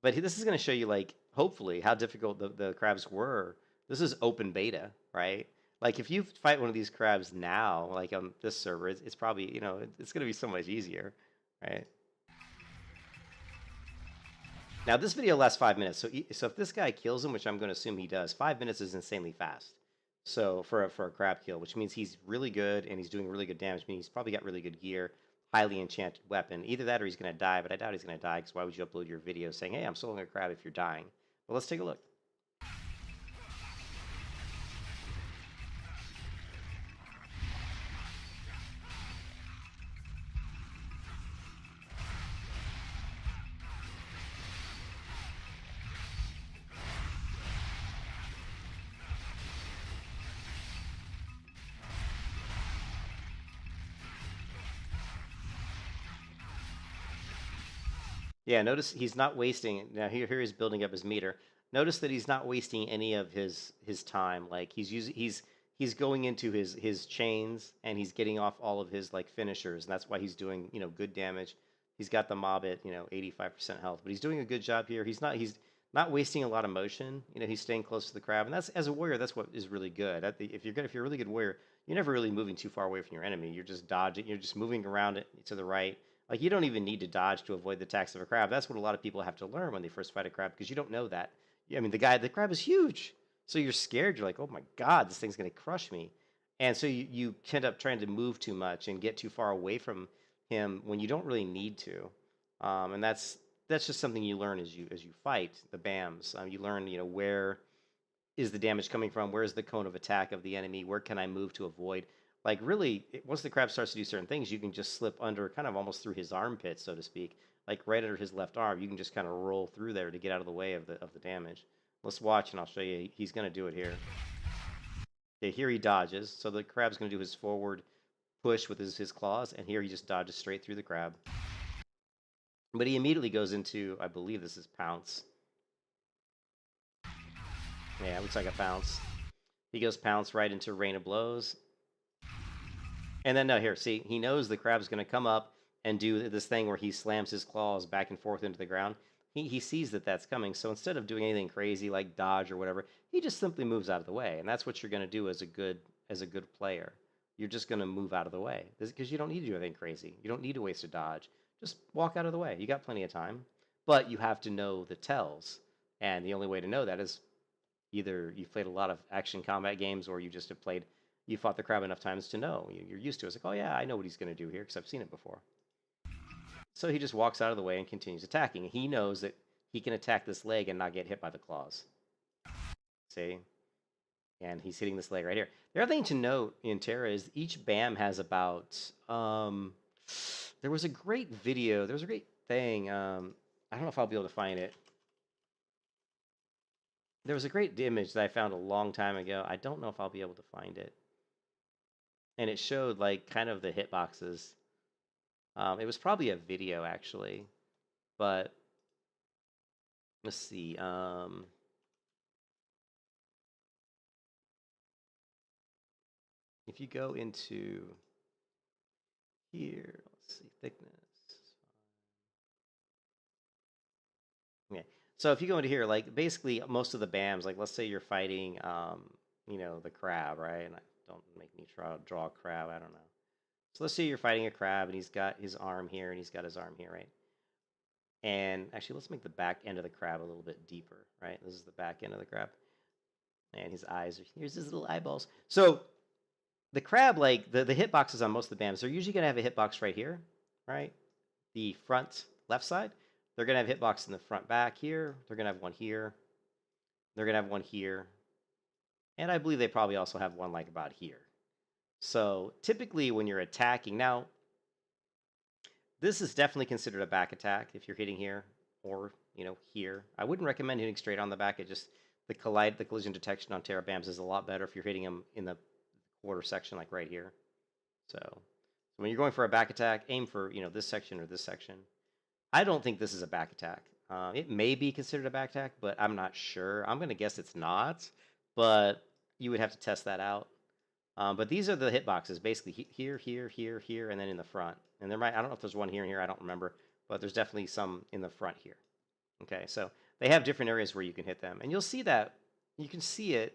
But this is going to show you, like, hopefully, how difficult the crabs were. This is open beta, right? Like, if you fight one of these crabs now, like on this server, it's probably, it's going to be so much easier, right? Now, this video lasts 5 minutes, so if this guy kills him, which I'm going to assume he does, 5 minutes is insanely fast. So for a crab kill, which means he's really good and he's doing really good damage, meaning he's probably got really good gear, highly enchanted weapon. Either that or he's going to die, but I doubt he's going to die, because why would you upload your video saying, hey, I'm soloing a crab if you're dying? Well, let's take a look. Yeah, notice he's not wasting. Now here he's building up his meter. Notice that he's not wasting any of his time. Like he's going into his chains and he's getting off all of his like finishers, and that's why he's doing good damage. He's got the mob at 85% health, but he's doing a good job here. He's not wasting a lot of motion. He's staying close to the crab, and that's, as a warrior, that's what is really good. If you're a really good warrior, you're never really moving too far away from your enemy. You're just dodging. You're just moving around it to the right. Like, you don't even need to dodge to avoid the attacks of a crab. That's what a lot of people have to learn when they first fight a crab, because you don't know that. I mean, the crab is huge. So you're scared. You're like, oh my God, this thing's going to crush me. And so you end up trying to move too much and get too far away from him when you don't really need to, and that's just something you learn as you fight the BAMs. You learn, where is the damage coming from? Where's the cone of attack of the enemy? Where can I move to avoid? Like really, once the crab starts to do certain things, you can just slip under, kind of almost through his armpit, so to speak, like right under his left arm. You can just kind of roll through there to get out of the way of the damage. Let's watch, and I'll show you. He's going to do it here. Okay, here he dodges. So the crab's going to do his forward push with his claws, and here he just dodges straight through the crab. But he immediately goes into, I believe this is pounce. Yeah, it looks like a pounce. He goes pounce right into rain of blows. And then, no, here, see, he knows the crab's going to come up and do this thing where he slams his claws back and forth into the ground. He sees that that's coming, so instead of doing anything crazy like dodge or whatever, he just simply moves out of the way. And that's what you're going to do as a good player. You're just going to move out of the way because you don't need to do anything crazy. You don't need to waste a dodge. Just walk out of the way. You got plenty of time. But you have to know the tells. And the only way to know that is either you've played a lot of action combat games or you fought the crab enough times to know. You're used to it. It's like, oh yeah, I know what he's going to do here because I've seen it before. So he just walks out of the way and continues attacking. He knows that he can attack this leg and not get hit by the claws. See? And he's hitting this leg right here. The other thing to note in Tera is each BAM has about... there was a great video. There was a great thing. I don't know if I'll be able to find it. There was a great image that I found a long time ago. I don't know if I'll be able to find it. And it showed, like, kind of the hitboxes. It was probably a video, actually. But, let's see. If you go into here, let's see, thickness. Okay, so if you go into here, like, basically, most of the BAMs, like, let's say you're fighting, the crab, right? And don't make me draw a crab, I don't know. So let's say you're fighting a crab, and he's got his arm here, and he's got his arm here, right? And actually, let's make the back end of the crab a little bit deeper, right? This is the back end of the crab. And his eyes, here's his little eyeballs. So the crab, like, the hitboxes on most of the BAMs, they're usually going to have a hitbox right here, right? The front left side. They're going to have hitbox in the front back here. They're going to have one here. They're going to have one here. And I believe they probably also have one, like, about here. So typically when you're attacking, now this is definitely considered a back attack if you're hitting here or, here. I wouldn't recommend hitting straight on the back. It just, the collision detection on Tera BAMs is a lot better if you're hitting them in the quarter section, like right here. So when you're going for a back attack, aim for, this section or this section. I don't think this is a back attack. It may be considered a back attack, but I'm not sure. I'm going to guess it's not, but you would have to test that out. But these are the hitboxes, basically here, here, here, here, and then in the front. And I don't know if there's one here and here, I don't remember, but there's definitely some in the front here. Okay, so they have different areas where you can hit them. And you'll see that, you can see it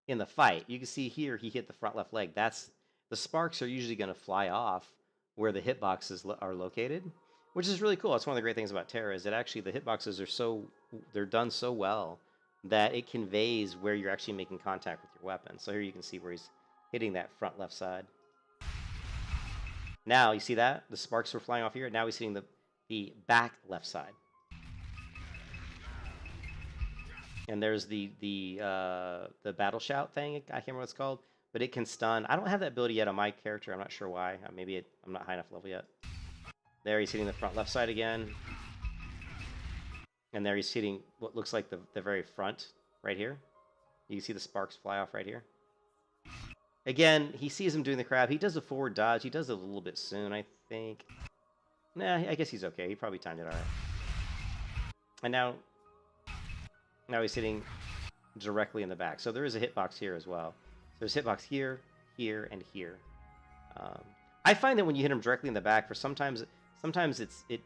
in the fight. You can see here he hit the front left leg. The sparks are usually going to fly off where the hitboxes are located, which is really cool. That's one of the great things about Tera is that actually the hitboxes they're done so well that it conveys where you're actually making contact with your weapon. So here you can see where he's hitting that front left side. Now, you see that? The sparks were flying off here. Now he's hitting the back left side. And there's the battle shout thing. I can't remember what it's called, but it can stun. I don't have that ability yet on my character. I'm not sure why. Maybe I'm not high enough level yet. There he's hitting the front left side again. And there he's hitting what looks like the very front right here. You can see the sparks fly off right here. Again, he sees him doing the crab. He does a forward dodge. He does it a little bit soon, I think. Nah, I guess he's okay. He probably timed it all right. And now he's hitting directly in the back. So there is a hitbox here as well. There's hitbox here, here, and here. I find that when you hit him directly in the back, sometimes the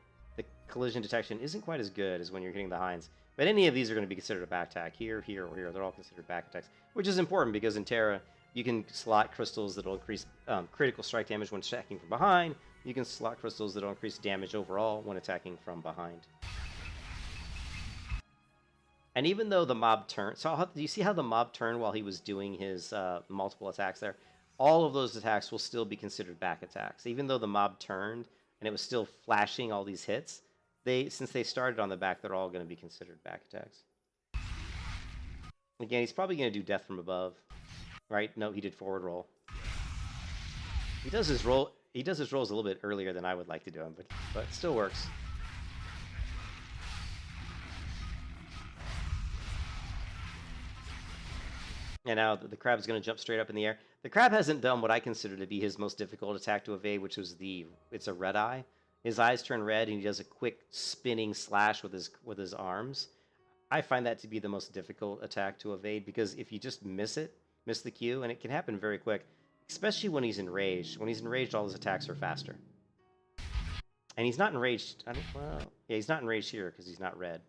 collision detection isn't quite as good as when you're hitting the hinds. But any of these are going to be considered a back attack. Here, here, or here. They're all considered back attacks, which is important because in Tera, you can slot crystals that will increase critical strike damage when attacking from behind. You can slot crystals that will increase damage overall when attacking from behind. And even though the mob turned... So do you see how the mob turned while he was doing his multiple attacks there? all of those attacks will still be considered back attacks. Even though the mob turned and it was still flashing all these hits, since they started on the back, they're all going to be considered back attacks. Again, he's probably going to do death from above, right? No, he did forward roll. He does his roll. He does his rolls a little bit earlier than I would like to do them, but it still works. And now the crab is going to jump straight up in the air. The crab hasn't done what I consider to be his most difficult attack to evade, which was it's a red eye. His eyes turn red, and he does a quick spinning slash with his arms. I find that to be the most difficult attack to evade, because if you just miss the cue, and it can happen very quick, especially when he's enraged. When he's enraged, all his attacks are faster. And he's not enraged. Yeah, he's not enraged here because he's not red.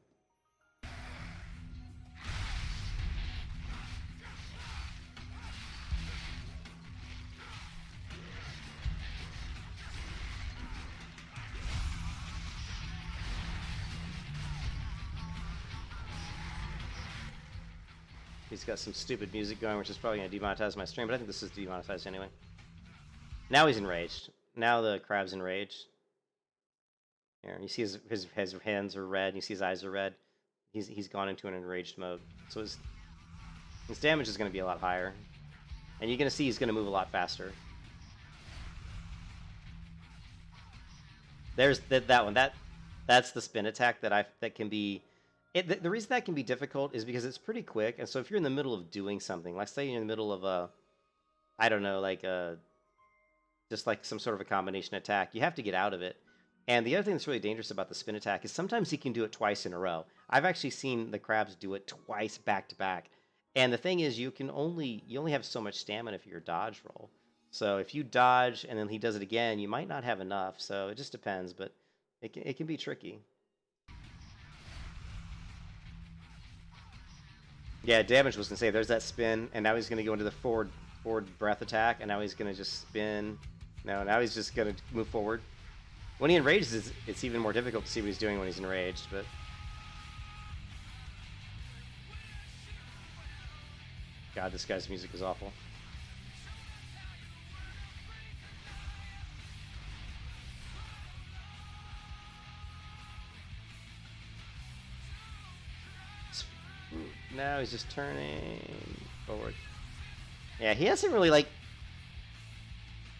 He's got some stupid music going, which is probably going to demonetize my stream, but I think this is demonetized anyway. Now he's enraged. Now the crab's enraged. Here, you see his hands are red, and you see his eyes are red. He's gone into an enraged mode. So his damage is going to be a lot higher. And you're going to see he's going to move a lot faster. There's that one. That's the spin attack that can be... the reason that can be difficult is because it's pretty quick, and so if you're in the middle of doing something, like say you're in the middle of I don't know, just like some sort of a combination attack, you have to get out of it. And the other thing that's really dangerous about the spin attack is sometimes he can do it twice in a row. I've actually seen the crabs do it twice back to back. And the thing is, you only have so much stamina for your dodge roll. So if you dodge and then he does it again, you might not have enough. So it just depends, but it can be tricky. Yeah, damage was going to say, there's that spin, and now he's going to go into the forward breath attack, and now he's going to just spin. No, now he's just going to move forward. When he enrages, it's even more difficult to see what he's doing when he's enraged, but... God, this guy's music is awful. Now he's just turning forward. Yeah, he hasn't really, like...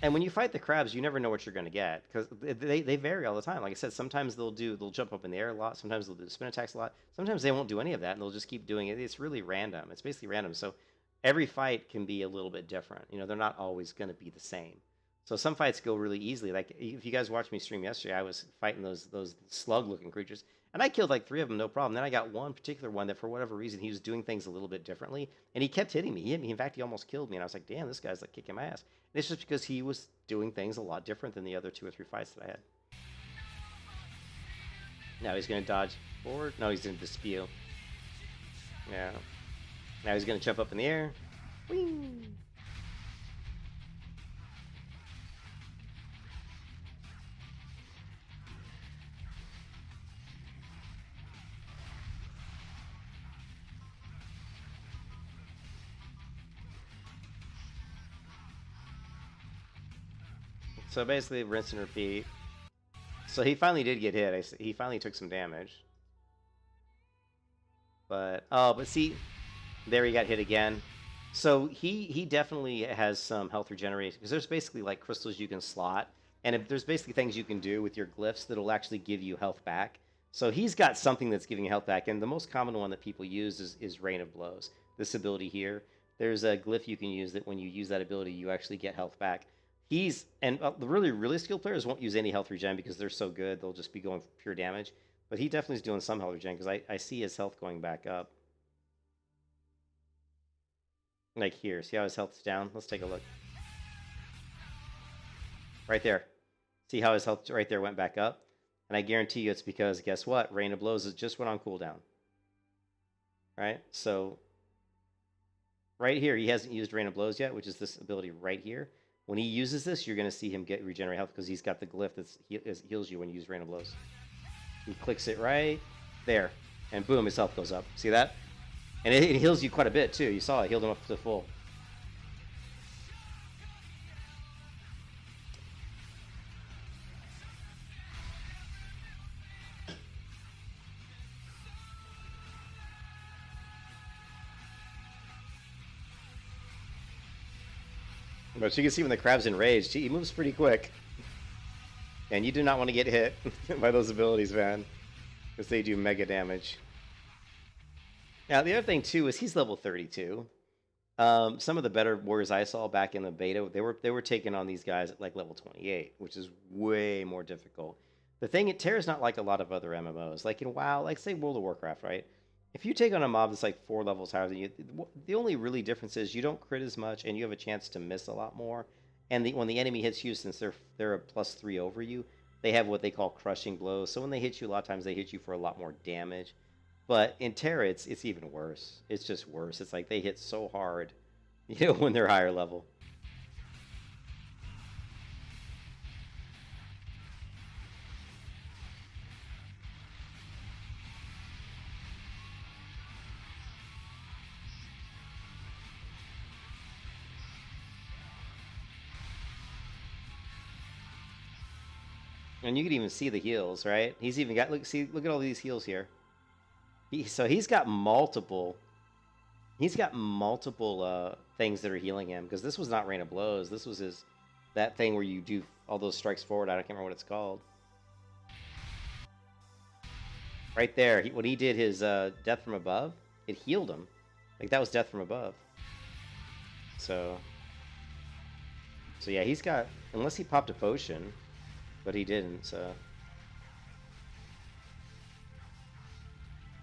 And when you fight the crabs, you never know what you're going to get, because they vary all the time. Like I said, sometimes they'll jump up in the air a lot, sometimes they'll do spin attacks a lot, sometimes they won't do any of that, and they'll just keep doing it. It's really random. It's basically random, so every fight can be a little bit different. You know, they're not always going to be the same. So some fights go really easily. Like, if you guys watched me stream yesterday, I was fighting those slug-looking creatures, and I killed like 3 of them, no problem. Then I got one particular one that, for whatever reason, he was doing things a little bit differently, and he kept hitting me. He hit me. In fact, he almost killed me, and I was like, damn, this guy's like kicking my ass. And it's just because he was doing things a lot different than the other 2 or 3 fights that I had. Now he's going to dodge forward. No, he's going to dispute. Yeah. Now he's going to jump up in the air. Whee! So basically, rinse and repeat. So he finally did get hit. He finally took some damage. But, oh, but see, there he got hit again. So he definitely has some health regeneration, because there's basically like crystals you can slot, and there's basically things you can do with your glyphs that'll actually give you health back. So he's got something that's giving you health back, and the most common one that people use is Rain of Blows. This ability here. There's a glyph you can use that when you use that ability, you actually get health back. The really skilled players won't use any health regen because they're so good, they'll just be going for pure damage. But he definitely is doing some health regen, because I see his health going back up. Like here, see how his health's down? Let's take a look. Right there. See how his health right there went back up? And I guarantee you it's because, guess what? Rain of Blows just went on cooldown. Right? So, right here, he hasn't used Rain of Blows yet, which is this ability right here. When he uses this, you're going to see him get regenerate health, because he's got the glyph that heals you when you use Rain of Blows. He clicks it right there, and boom, his health goes up. See that? And it heals you quite a bit, too. You saw it. Healed him up to full. But you can see when the crab's enraged, he moves pretty quick. And you do not want to get hit by those abilities, man. Because they do mega damage. Now, the other thing, too, is he's level 32. Some of the better warriors I saw back in the beta, they were taking on these guys at like level 28, which is way more difficult. The thing, Tera's not like a lot of other MMOs. Like in WoW, like say World of Warcraft, right? If you take on a mob that's like 4 levels higher than you, the only really difference is you don't crit as much and you have a chance to miss a lot more. And when the enemy hits you, since they're a +3 over you, they have what they call crushing blows. So when they hit you, a lot of times they hit you for a lot more damage. But in Tera, it's even worse. It's just worse. It's like they hit so hard, you know, when they're higher level. And you can even see the heals, right? He's even got look at all these heals here. So he's got multiple. He's got multiple things that are healing him, because this was not Rain of Blows. This was that thing where you do all those strikes forward. I can't remember what it's called. Right there, when he did his Death from Above, it healed him. Like that was Death from Above. So yeah, he's got, unless he popped a potion, but he didn't. So.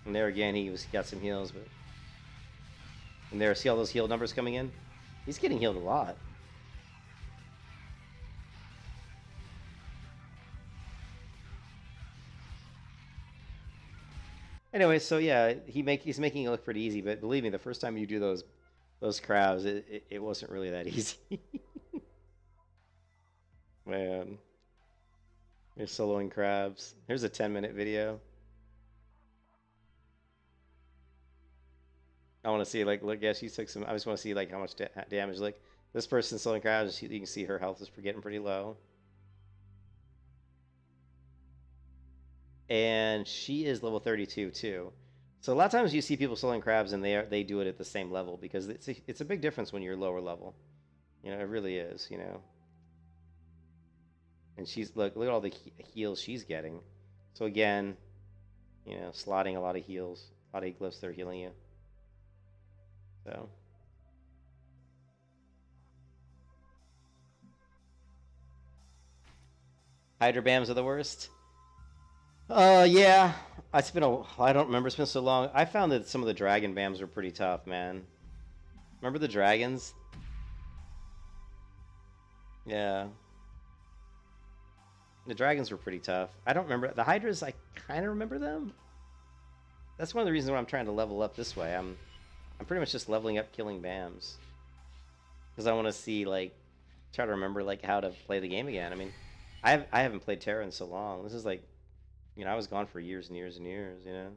And there again, he got some heals, but... And there, see all those heal numbers coming in? He's getting healed a lot. Anyway, so yeah, he's making it look pretty easy, but believe me, the first time you do those crabs, it wasn't really that easy. Man. You're soloing crabs. Here's a 10-minute video. I want to see, like, look, yeah, she took some. I just want to see, like, how much damage. Like, this person's selling crabs. You can see her health is getting pretty low. And she is level 32, too. So a lot of times you see people selling crabs, and they do it at the same level, because it's a big difference when you're lower level. You know, it really is, you know. And look at all the heals she's getting. So again, you know, slotting a lot of heals, a lot of glyphs that are healing you. So. Hydra Bams are the worst. Yeah. I don't remember. It's been so long. I found that some of the Dragon Bams were pretty tough, man. Remember the dragons? Yeah. The dragons were pretty tough. I don't remember. The Hydras, I kind of remember them. That's one of the reasons why I'm trying to level up this way. I'm pretty much just leveling up killing Bams. Because I want to see, like, try to remember, like, how to play the game again. I mean, I haven't played Tera in so long. This is like, you know, I was gone for years and years and years, you know?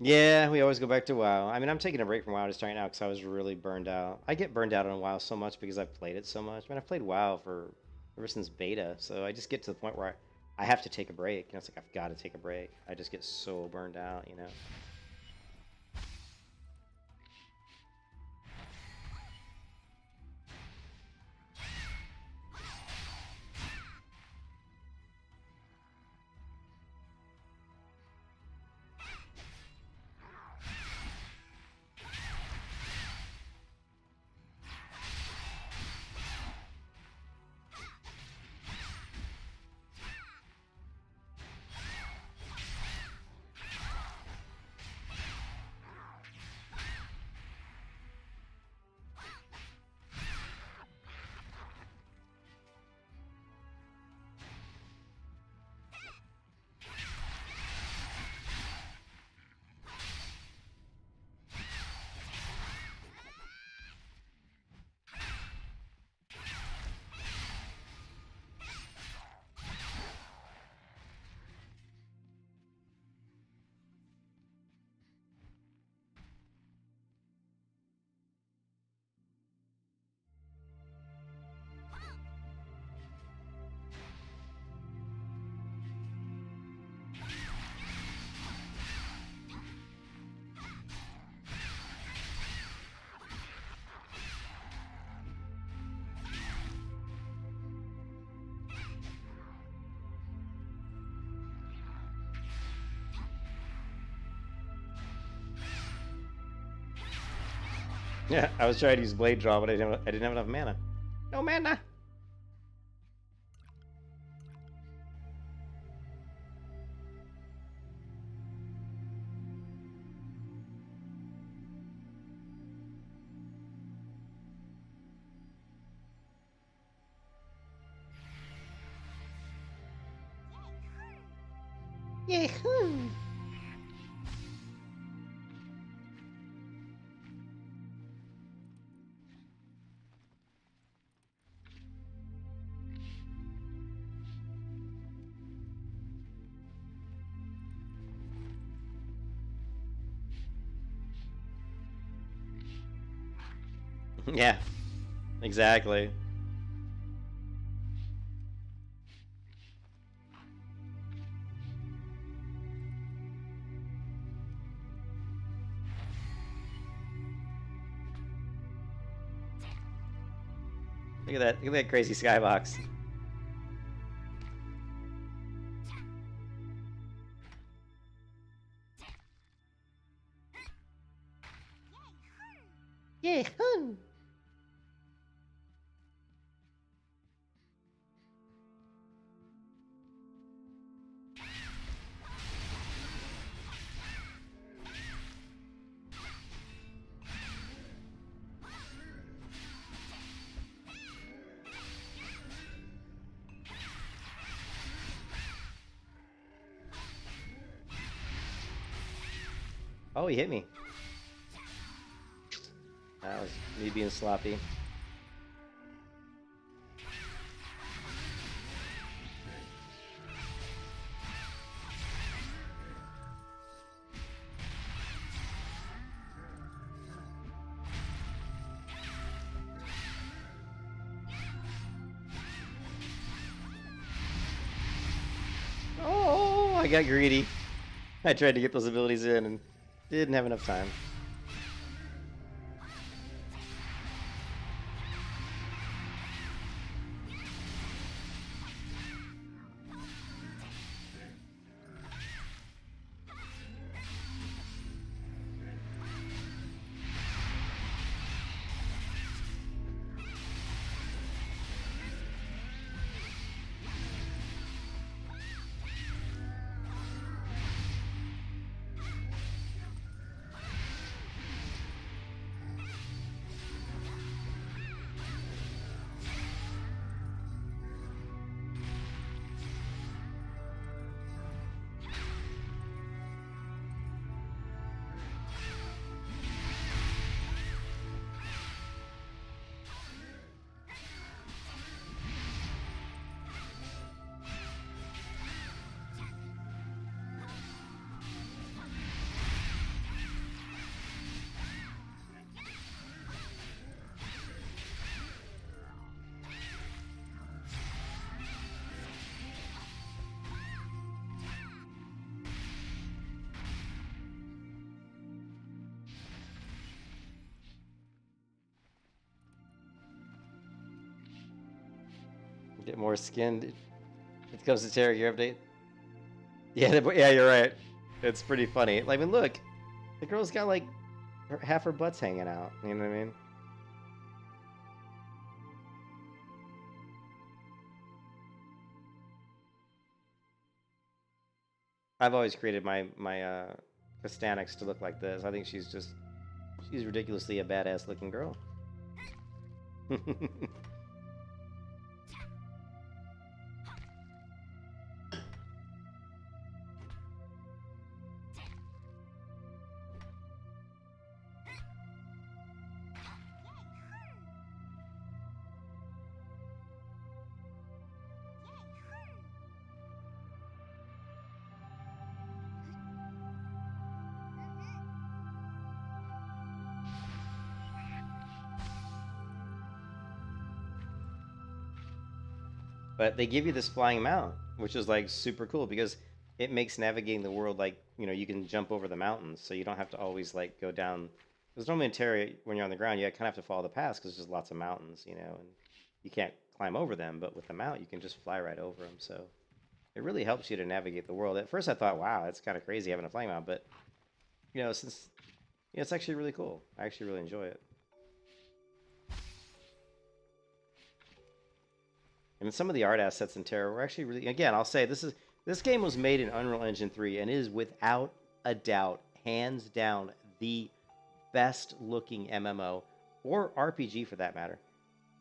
Yeah, we always go back to WoW. I mean, I'm taking a break from WoW just right now because I was really burned out. I get burned out on WoW so much because I've played it so much. I mean, I've played WoW for ever since beta, so I just get to the point where I have to take a break. You know, it's like I've got to take a break. I just get so burned out, you know. Yeah, I was trying to use Blade Draw, but I didn't have enough mana. No mana! Yahoo! Yeah, exactly. Look at that! Look at that crazy skybox. Yahoo! Oh, he hit me. That was me being sloppy. Oh, I got greedy. I tried to get those abilities in and didn't have enough time. Get more skinned. It comes to Tera gear update. Yeah, yeah, you're right. It's pretty funny. Like, I mean, look, the girl's got like half her butt's hanging out. You know what I mean? I've always created my Castanics to look like this. I think she's ridiculously a badass looking girl. But they give you this flying mount, which is like super cool because it makes navigating the world like, you know, you can jump over the mountains, so you don't have to always like go down. Because normally in Terra, when you're on the ground, you kind of have to follow the paths because there's lots of mountains, you know, and you can't climb over them. But with the mount, you can just fly right over them. So it really helps you to navigate the world. At first, I thought, wow, it's kind of crazy having a flying mount, but you know, since it's actually really cool. I actually really enjoy it. And some of the art assets in Terra were actually really, again, I'll say this game was made in Unreal Engine 3 and is without a doubt, hands down, the best looking MMO or RPG for that matter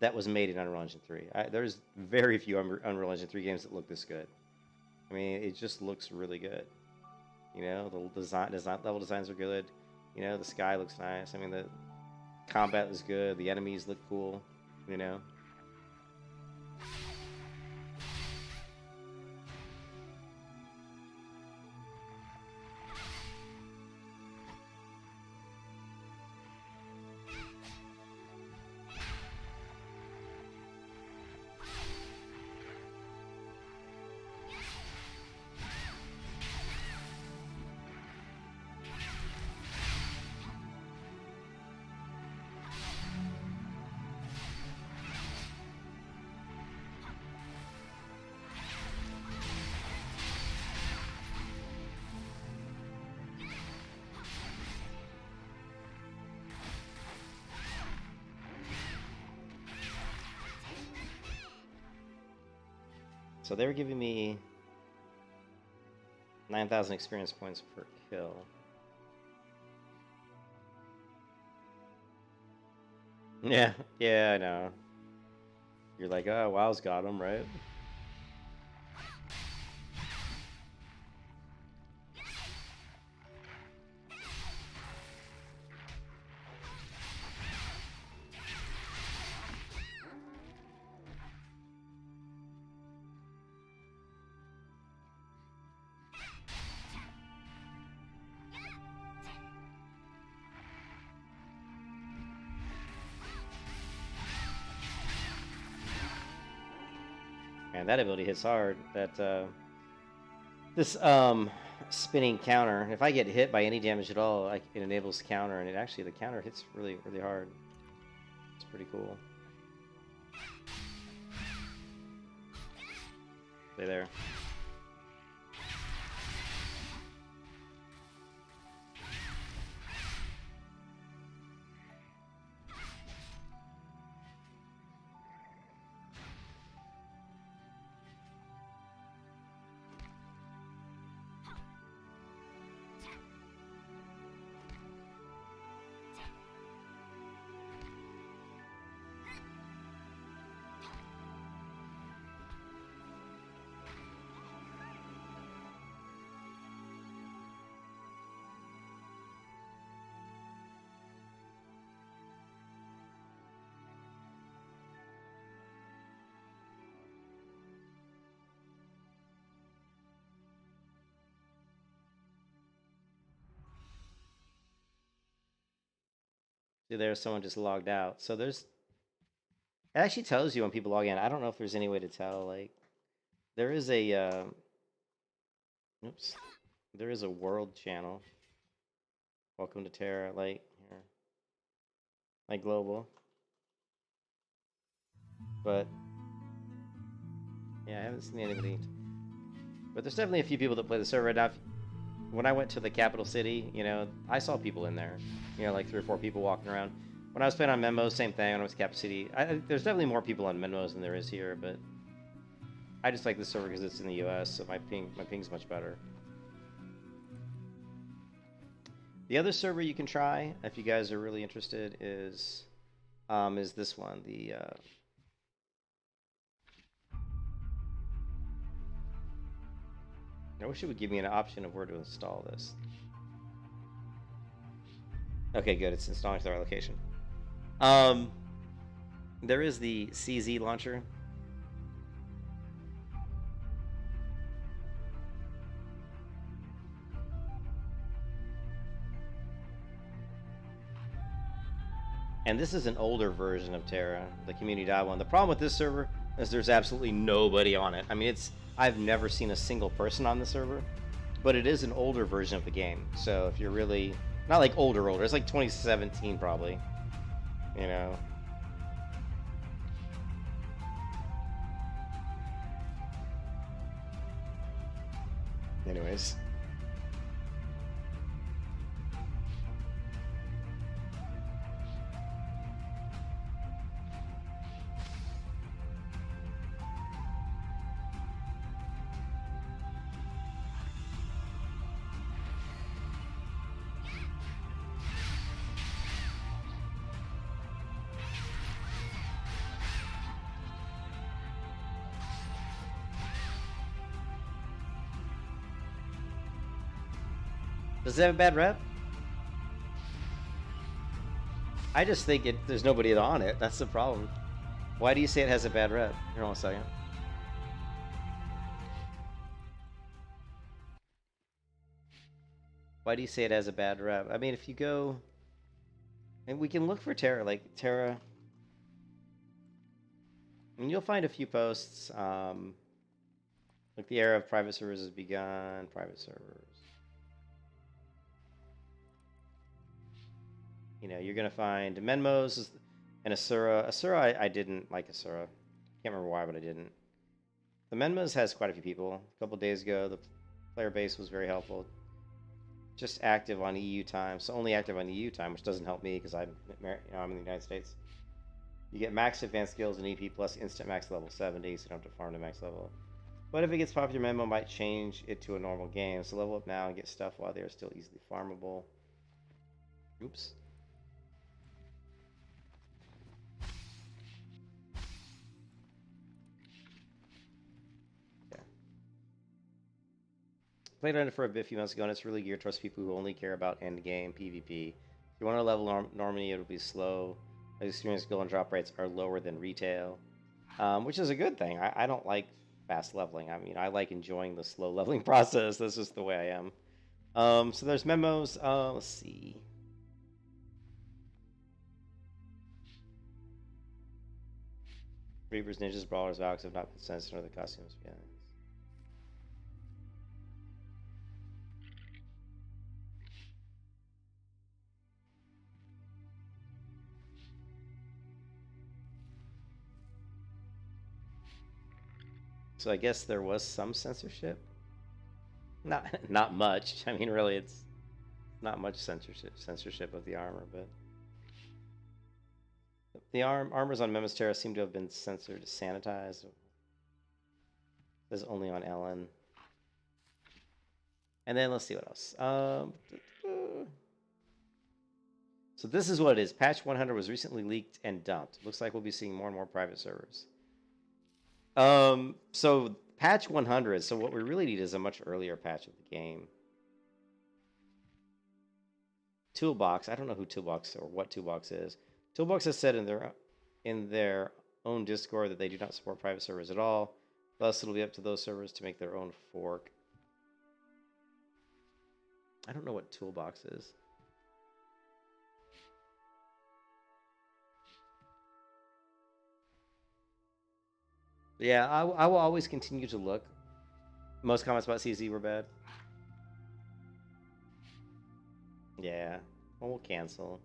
that was made in Unreal Engine 3. There's very few Unreal Engine 3 games that look this good. I mean, it just looks really good. You know, the design level designs are good. You know, the sky looks nice. I mean, the combat is good. The enemies look cool. You know. So they were giving me 9,000 experience points per kill. Yeah, yeah, I know. You're like, oh, WoW's got him, right? Man, that ability hits hard. That this spinning counter. If I get hit by any damage at all, it enables counter, and the counter hits really, really hard. It's pretty cool. Stay there. See, there's someone just logged out. So it actually tells you when people log in. I don't know if there's any way to tell. Like, there is a, oops, there is a world channel. Welcome to Terra, like here, like global. But Yeah, I haven't seen anybody. But there's definitely a few people that play the server right now. When I went to the capital city, you know, I saw people in there. You know, like 3 or 4 people walking around. When I was playing on MMOs, same thing. When I was capital city, there's definitely more people on MMOs than there is here. But I just like the server because it's in the U.S., so my ping's much better. The other server you can try, if you guys are really interested, is this one. I wish it would give me an option of where to install this. Okay, good. It's installing to the right location. There is the CZ launcher. And this is an older version of Tera, the community dive one. The problem with this server is there's absolutely nobody on it. I mean, I've never seen a single person on the server, but it is an older version of the game. So if you're really, not like older, it's like 2017 probably, you know. Anyways. Does it have a bad rep? I just think there's nobody on it. That's the problem. Why do you say it has a bad rep? Here, on a second. Why do you say it has a bad rep? I mean, if you go, and we can look for Tera, like Tera, and you'll find a few posts. Like the era of private servers has begun. Private servers. You know, you're gonna find MMOs and Asura. Asura, I didn't like Asura. Can't remember why, but I didn't. The MMOs has quite a few people. A couple days ago, the player base was very helpful. Just active on EU time, so only active on EU time, which doesn't help me because I'm in the United States. You get max advanced skills in EP plus instant max level 70, so you don't have to farm to max level. But if it gets popular, MMO might change it to a normal game. So level up now and get stuff while they are still easily farmable. Oops. Yeah. Played on it for a bit a few months ago, and it's really geared towards people who only care about end game PvP. If you want to level normally, it'll be slow. Experience skill and drop rates are lower than retail, which is a good thing. I don't like fast leveling. I mean, I like enjoying the slow leveling process. That's just the way I am. So there's memos. Let's see. Reapers, ninjas, brawlers, valks have not been censored or the costumes. Yeah. So I guess there was some censorship. Not much. I mean, really, it's not much censorship of the armor, but the armors on Memus Terra seem to have been censored, sanitized. It says only on Ellen. And then let's see what else. So this is what it is. Patch 100 was recently leaked and dumped. Looks like we'll be seeing more and more private servers. So patch 100. So what we really need is a much earlier patch of the game. Toolbox. I don't know who Toolbox or what Toolbox is. Toolbox has said in their own Discord that they do not support private servers at all. Thus, it'll be up to those servers to make their own fork. I don't know what Toolbox is. Yeah, I will always continue to look. Most comments about CZ were bad. Yeah, well, we'll cancel.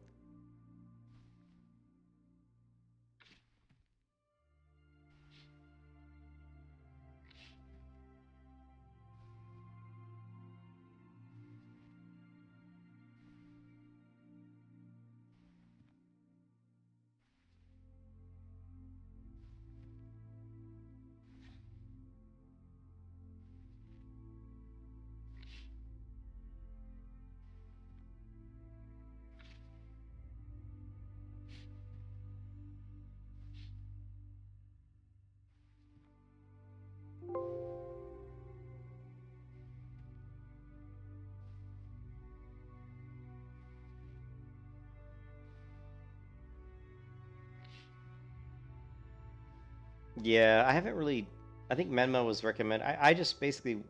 Yeah, I haven't really. I think Menma was recommended. I just basically,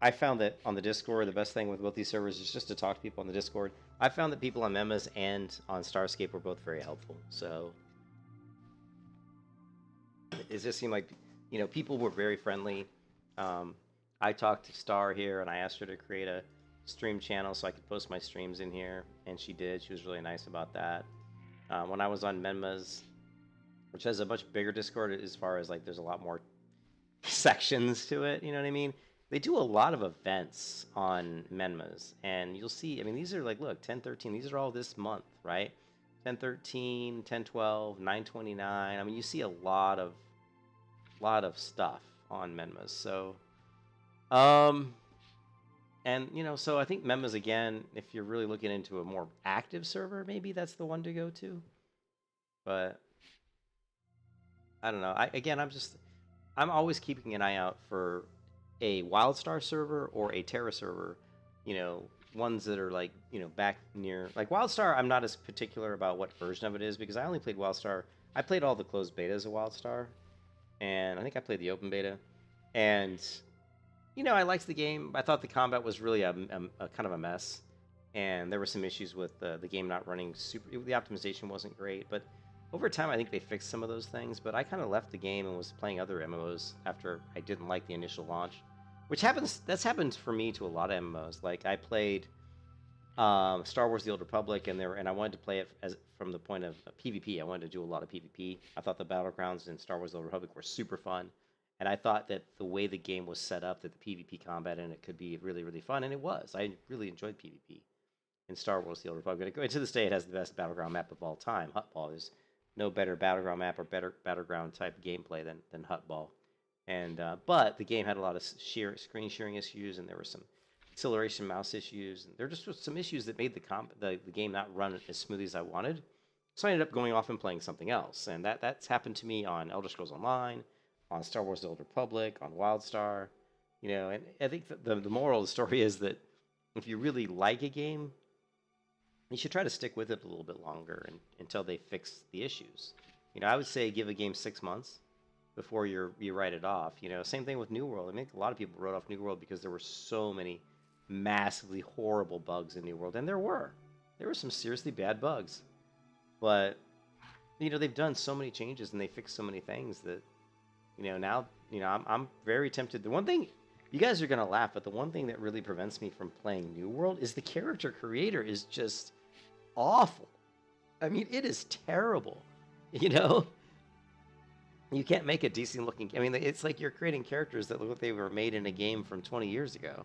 I found that on the Discord, the best thing with both these servers is just to talk to people on the Discord. I found that people on Menmas and on Starscape were both very helpful. So it just seemed like, people were very friendly. Um, I talked to Star here and I asked her to create a stream channel so I could post my streams in here, and she did. She was really nice about that. When I was on Menmas, which has a much bigger Discord as far as like there's a lot more sections to it, you know what I mean? They do a lot of events on Menmas, and you'll see, I mean, these are like, look, 1013, these are all this month, right? 1013, 1012, 929. I mean, you see a lot of stuff on Menmas. So, um, and so I think Menmas again, if you're really looking into a more active server, maybe that's the one to go to. But I don't know. I'm always keeping an eye out for a WildStar server or a Tera server. Ones that are like, back near like WildStar. I'm not as particular about what version of it is because I only played WildStar. I played all the closed betas of WildStar, and I think I played the open beta. And I liked the game. I thought the combat was really a kind of a mess, and there were some issues with the game not running super. The optimization wasn't great, but over time I think they fixed some of those things. But I kind of left the game and was playing other MMOs after I didn't like the initial launch, which happens. That's happened for me to a lot of MMOs. Like I played Star Wars: The Old Republic, and I wanted to play it as from the point of PvP. I wanted to do a lot of PvP. I thought the battlegrounds in Star Wars: The Old Republic were super fun, and I thought that the way the game was set up, that the PvP combat in it could be really, really fun, and it was. I really enjoyed PvP in Star Wars: The Old Republic. And to this day, it has the best battleground map of all time, Huttball. There's no better battleground map or better battleground type gameplay than Huttball. And but the game had a lot of screen sharing issues, and there were some acceleration mouse issues, and there just was some issues that made the game not run as smoothly as I wanted. So I ended up going off and playing something else, and that's happened to me on Elder Scrolls Online, on Star Wars: The Old Republic, on WildStar. And I think the moral of the story is that if you really like a game, you should try to stick with it a little bit longer until they fix the issues. I would say give a game 6 months before you write it off. Same thing with New World. I think a lot of people wrote off New World because there were so many massively horrible bugs in New World, and there were some seriously bad bugs. But they've done so many changes and they fixed so many things that now I'm very tempted. The one thing, you guys are gonna laugh, but the one thing that really prevents me from playing New World is the character creator is just awful. I mean, it is terrible. You can't make a decent looking. I mean, it's like you're creating characters that look like they were made in a game from 20 years ago.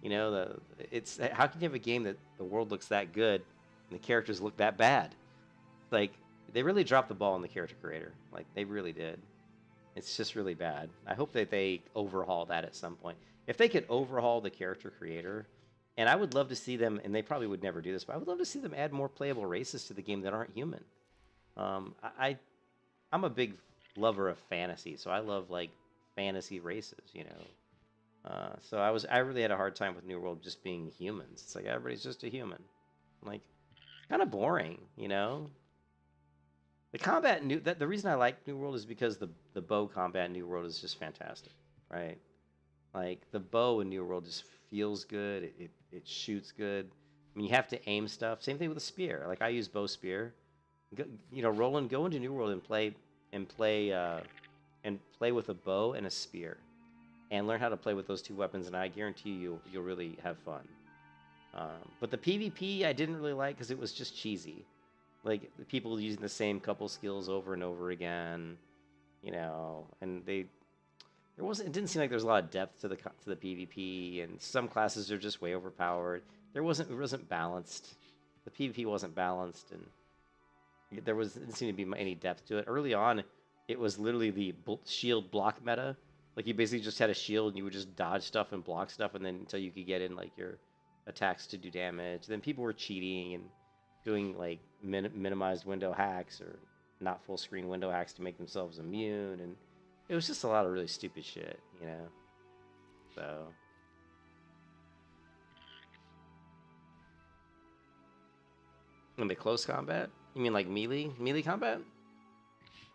It's how can you have a game that the world looks that good and the characters look that bad? Like they really dropped the ball on the character creator. Like they really did. It's just really bad. I hope that they overhaul that at some point. If they could overhaul the character creator, and I would love to see them, and they probably would never do this, but I would love to see them add more playable races to the game that aren't human. I'm a big lover of fantasy, so I love like fantasy races, So I really had a hard time with New World just being humans. It's like everybody's just a human. Like kind of boring, The combat the reason I like New World is because the bow combat in New World is just fantastic, right? Like the bow in New World just feels good. It shoots good. I mean, you have to aim stuff. Same thing with the spear. Like I use bow spear. Roland, go into New World and play with a bow and a spear, and learn how to play with those two weapons. And I guarantee you'll really have fun. But the PvP I didn't really like because it was just cheesy. Like the people using the same couple skills over and over again, and it didn't seem like there was a lot of depth to the PvP, and some classes are just way overpowered. It wasn't balanced. The PvP wasn't balanced, and didn't seem to be any depth to it. Early on, it was literally the shield block meta. Like you basically just had a shield and you would just dodge stuff and block stuff, and then until you could get in like your attacks to do damage. Then people were cheating and doing like minimized window hacks or not full screen window hacks to make themselves immune, and it was just a lot of really stupid shit, So in the close combat, you mean like melee combat?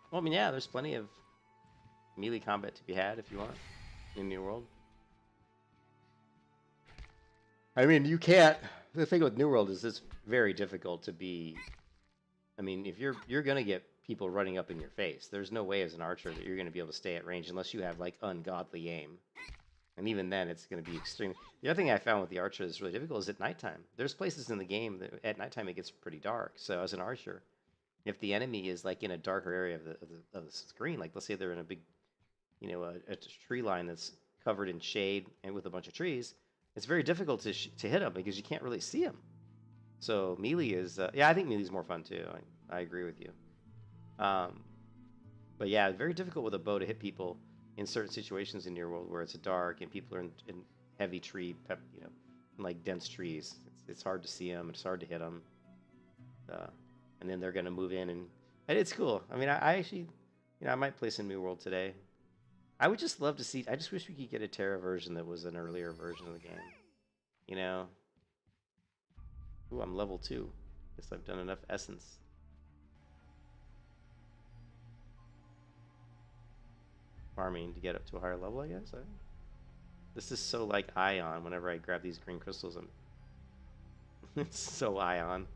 Well, I mean, yeah, there's plenty of melee combat to be had if you want in New World. I mean, you can't. The thing with New World is it's very difficult to be. I mean, if you're gonna get people running up in your face, there's no way as an archer that you're gonna be able to stay at range unless you have like ungodly aim. And even then, it's gonna be extreme. The other thing I found with the archer that's really difficult is at nighttime. There's places in the game that at nighttime it gets pretty dark. So as an archer, if the enemy is like in a darker area of the screen, like let's say they're in a big, you know, a tree line that's covered in shade and with a bunch of trees, it's very difficult to hit them because you can't really see them. So melee is, yeah, I think melee is more fun too. I agree with you. But yeah, very difficult with a bow to hit people in certain situations in your world where it's dark and people are in heavy tree, you know, like dense trees. It's hard to see them. It's hard to hit them. And then they're gonna move in, and it's cool. I mean, I actually, you know, I might play some New World today. I would just love to see. I just wish we could get a Tera version that was an earlier version of the game. You know. Ooh, I'm level 2. Guess I've done enough essence. Farming to get up to a higher level, I guess. This is so like Ion. Whenever I grab these green crystals, it's so Ion.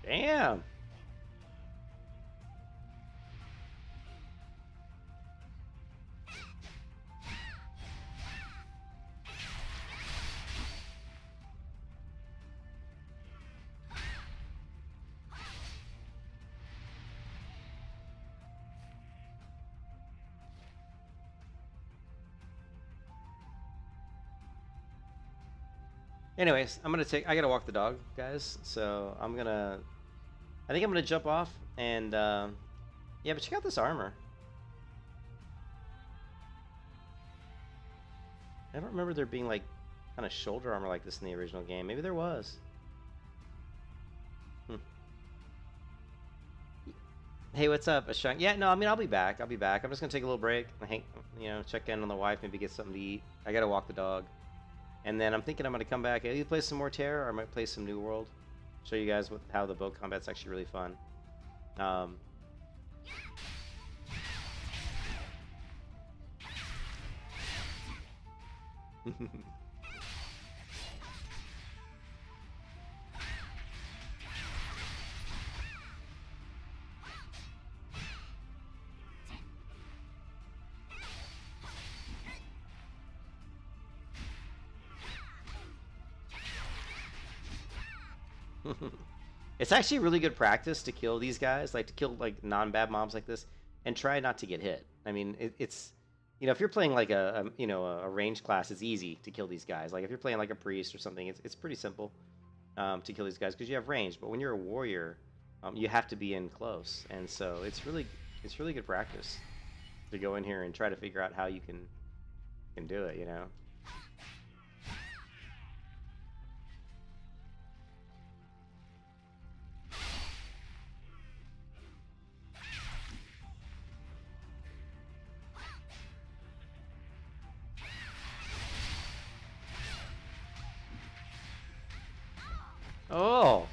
Damn. Anyways, I gotta walk the dog, guys. So I think I'm gonna jump off and, yeah, but check out this armor. I don't remember there being like kind of shoulder armor like this in the original game. Maybe there was. Hey, what's up, Ashang? Yeah, no, I mean, I'll be back. I'm just gonna take a little break. You know, check in on the wife, maybe get something to eat. I gotta walk the dog. And then I'm thinking I'm going to come back. I'll either play some more Terra or I might play some New World. Show you guys how the bow combat's actually really fun. It's actually really good practice to kill these guys, like to kill like non-bad mobs like this, and try not to get hit. I mean, it's, you know, if you're playing like a you know, a range class, it's easy to kill these guys. Like if you're playing like a priest or something, it's pretty simple to kill these guys because you have range. But when you're a warrior, you have to be in close, and so it's really good practice to go in here and try to figure out how you can do it. You know. Oh.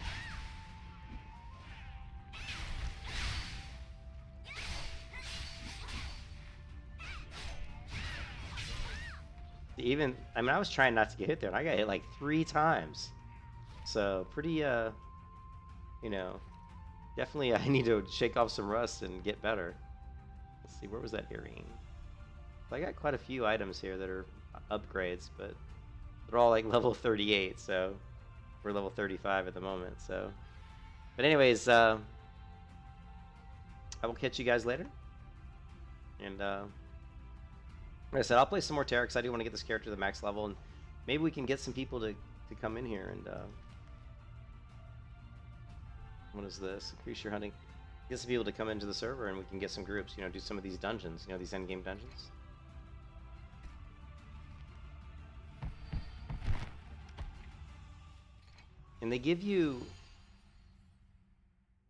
Even, I mean, I was trying not to get hit there, and I got hit like 3 times. So, pretty, you know, definitely I need to shake off some rust and get better. Let's see, where was that earring? I got quite a few items here that are upgrades, but they're all like level 38, so we're level 35 at the moment, so. But anyways, I will catch you guys later. And, like I said, I'll play some more Tera because I do want to get this character to the max level, and maybe we can get some people to come in here and, what is this? Increase your hunting. Get some people to come into the server and we can get some groups, you know, do some of these dungeons, you know, these endgame dungeons. And they give you,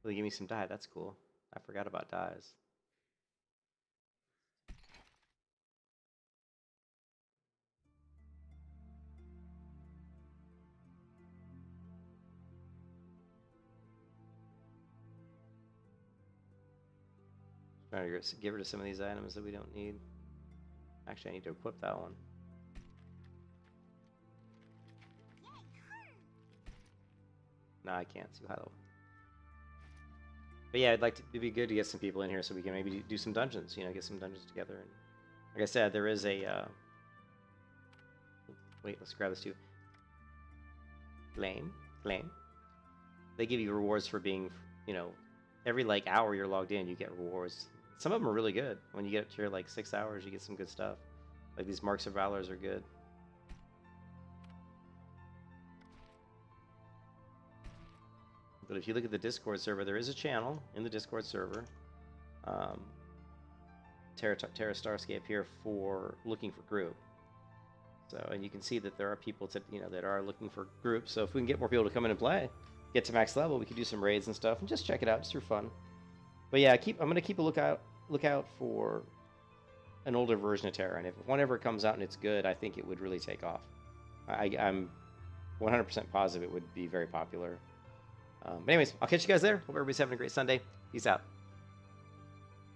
Will you give me some dye? That's cool. I forgot about dyes. Trying to get rid of some of these items that we don't need. Actually, I need to equip that one. No, I can't. It's too high level. But yeah, it'd be good to get some people in here so we can maybe do some dungeons. You know, get some dungeons together. And like I said, there is a. Wait, let's grab this too. Flame. They give you rewards for being, you know, every like hour you're logged in, you get rewards. Some of them are really good. When you get up to your like 6 hours, you get some good stuff. Like these Marks of Valors are good. But if you look at the Discord server, there is a channel in the Discord server, Tera Starscape here for looking for group. So, and you can see that there are people that are looking for groups. So if we can get more people to come in and play, get to max level, we can do some raids and stuff, and just check it out just for fun. But yeah, I'm gonna keep a lookout for an older version of Tera, and if one ever comes out and it's good, I think it would really take off. I'm 100% positive it would be very popular. But anyways, I'll catch you guys there. Hope everybody's having a great Sunday. Peace out.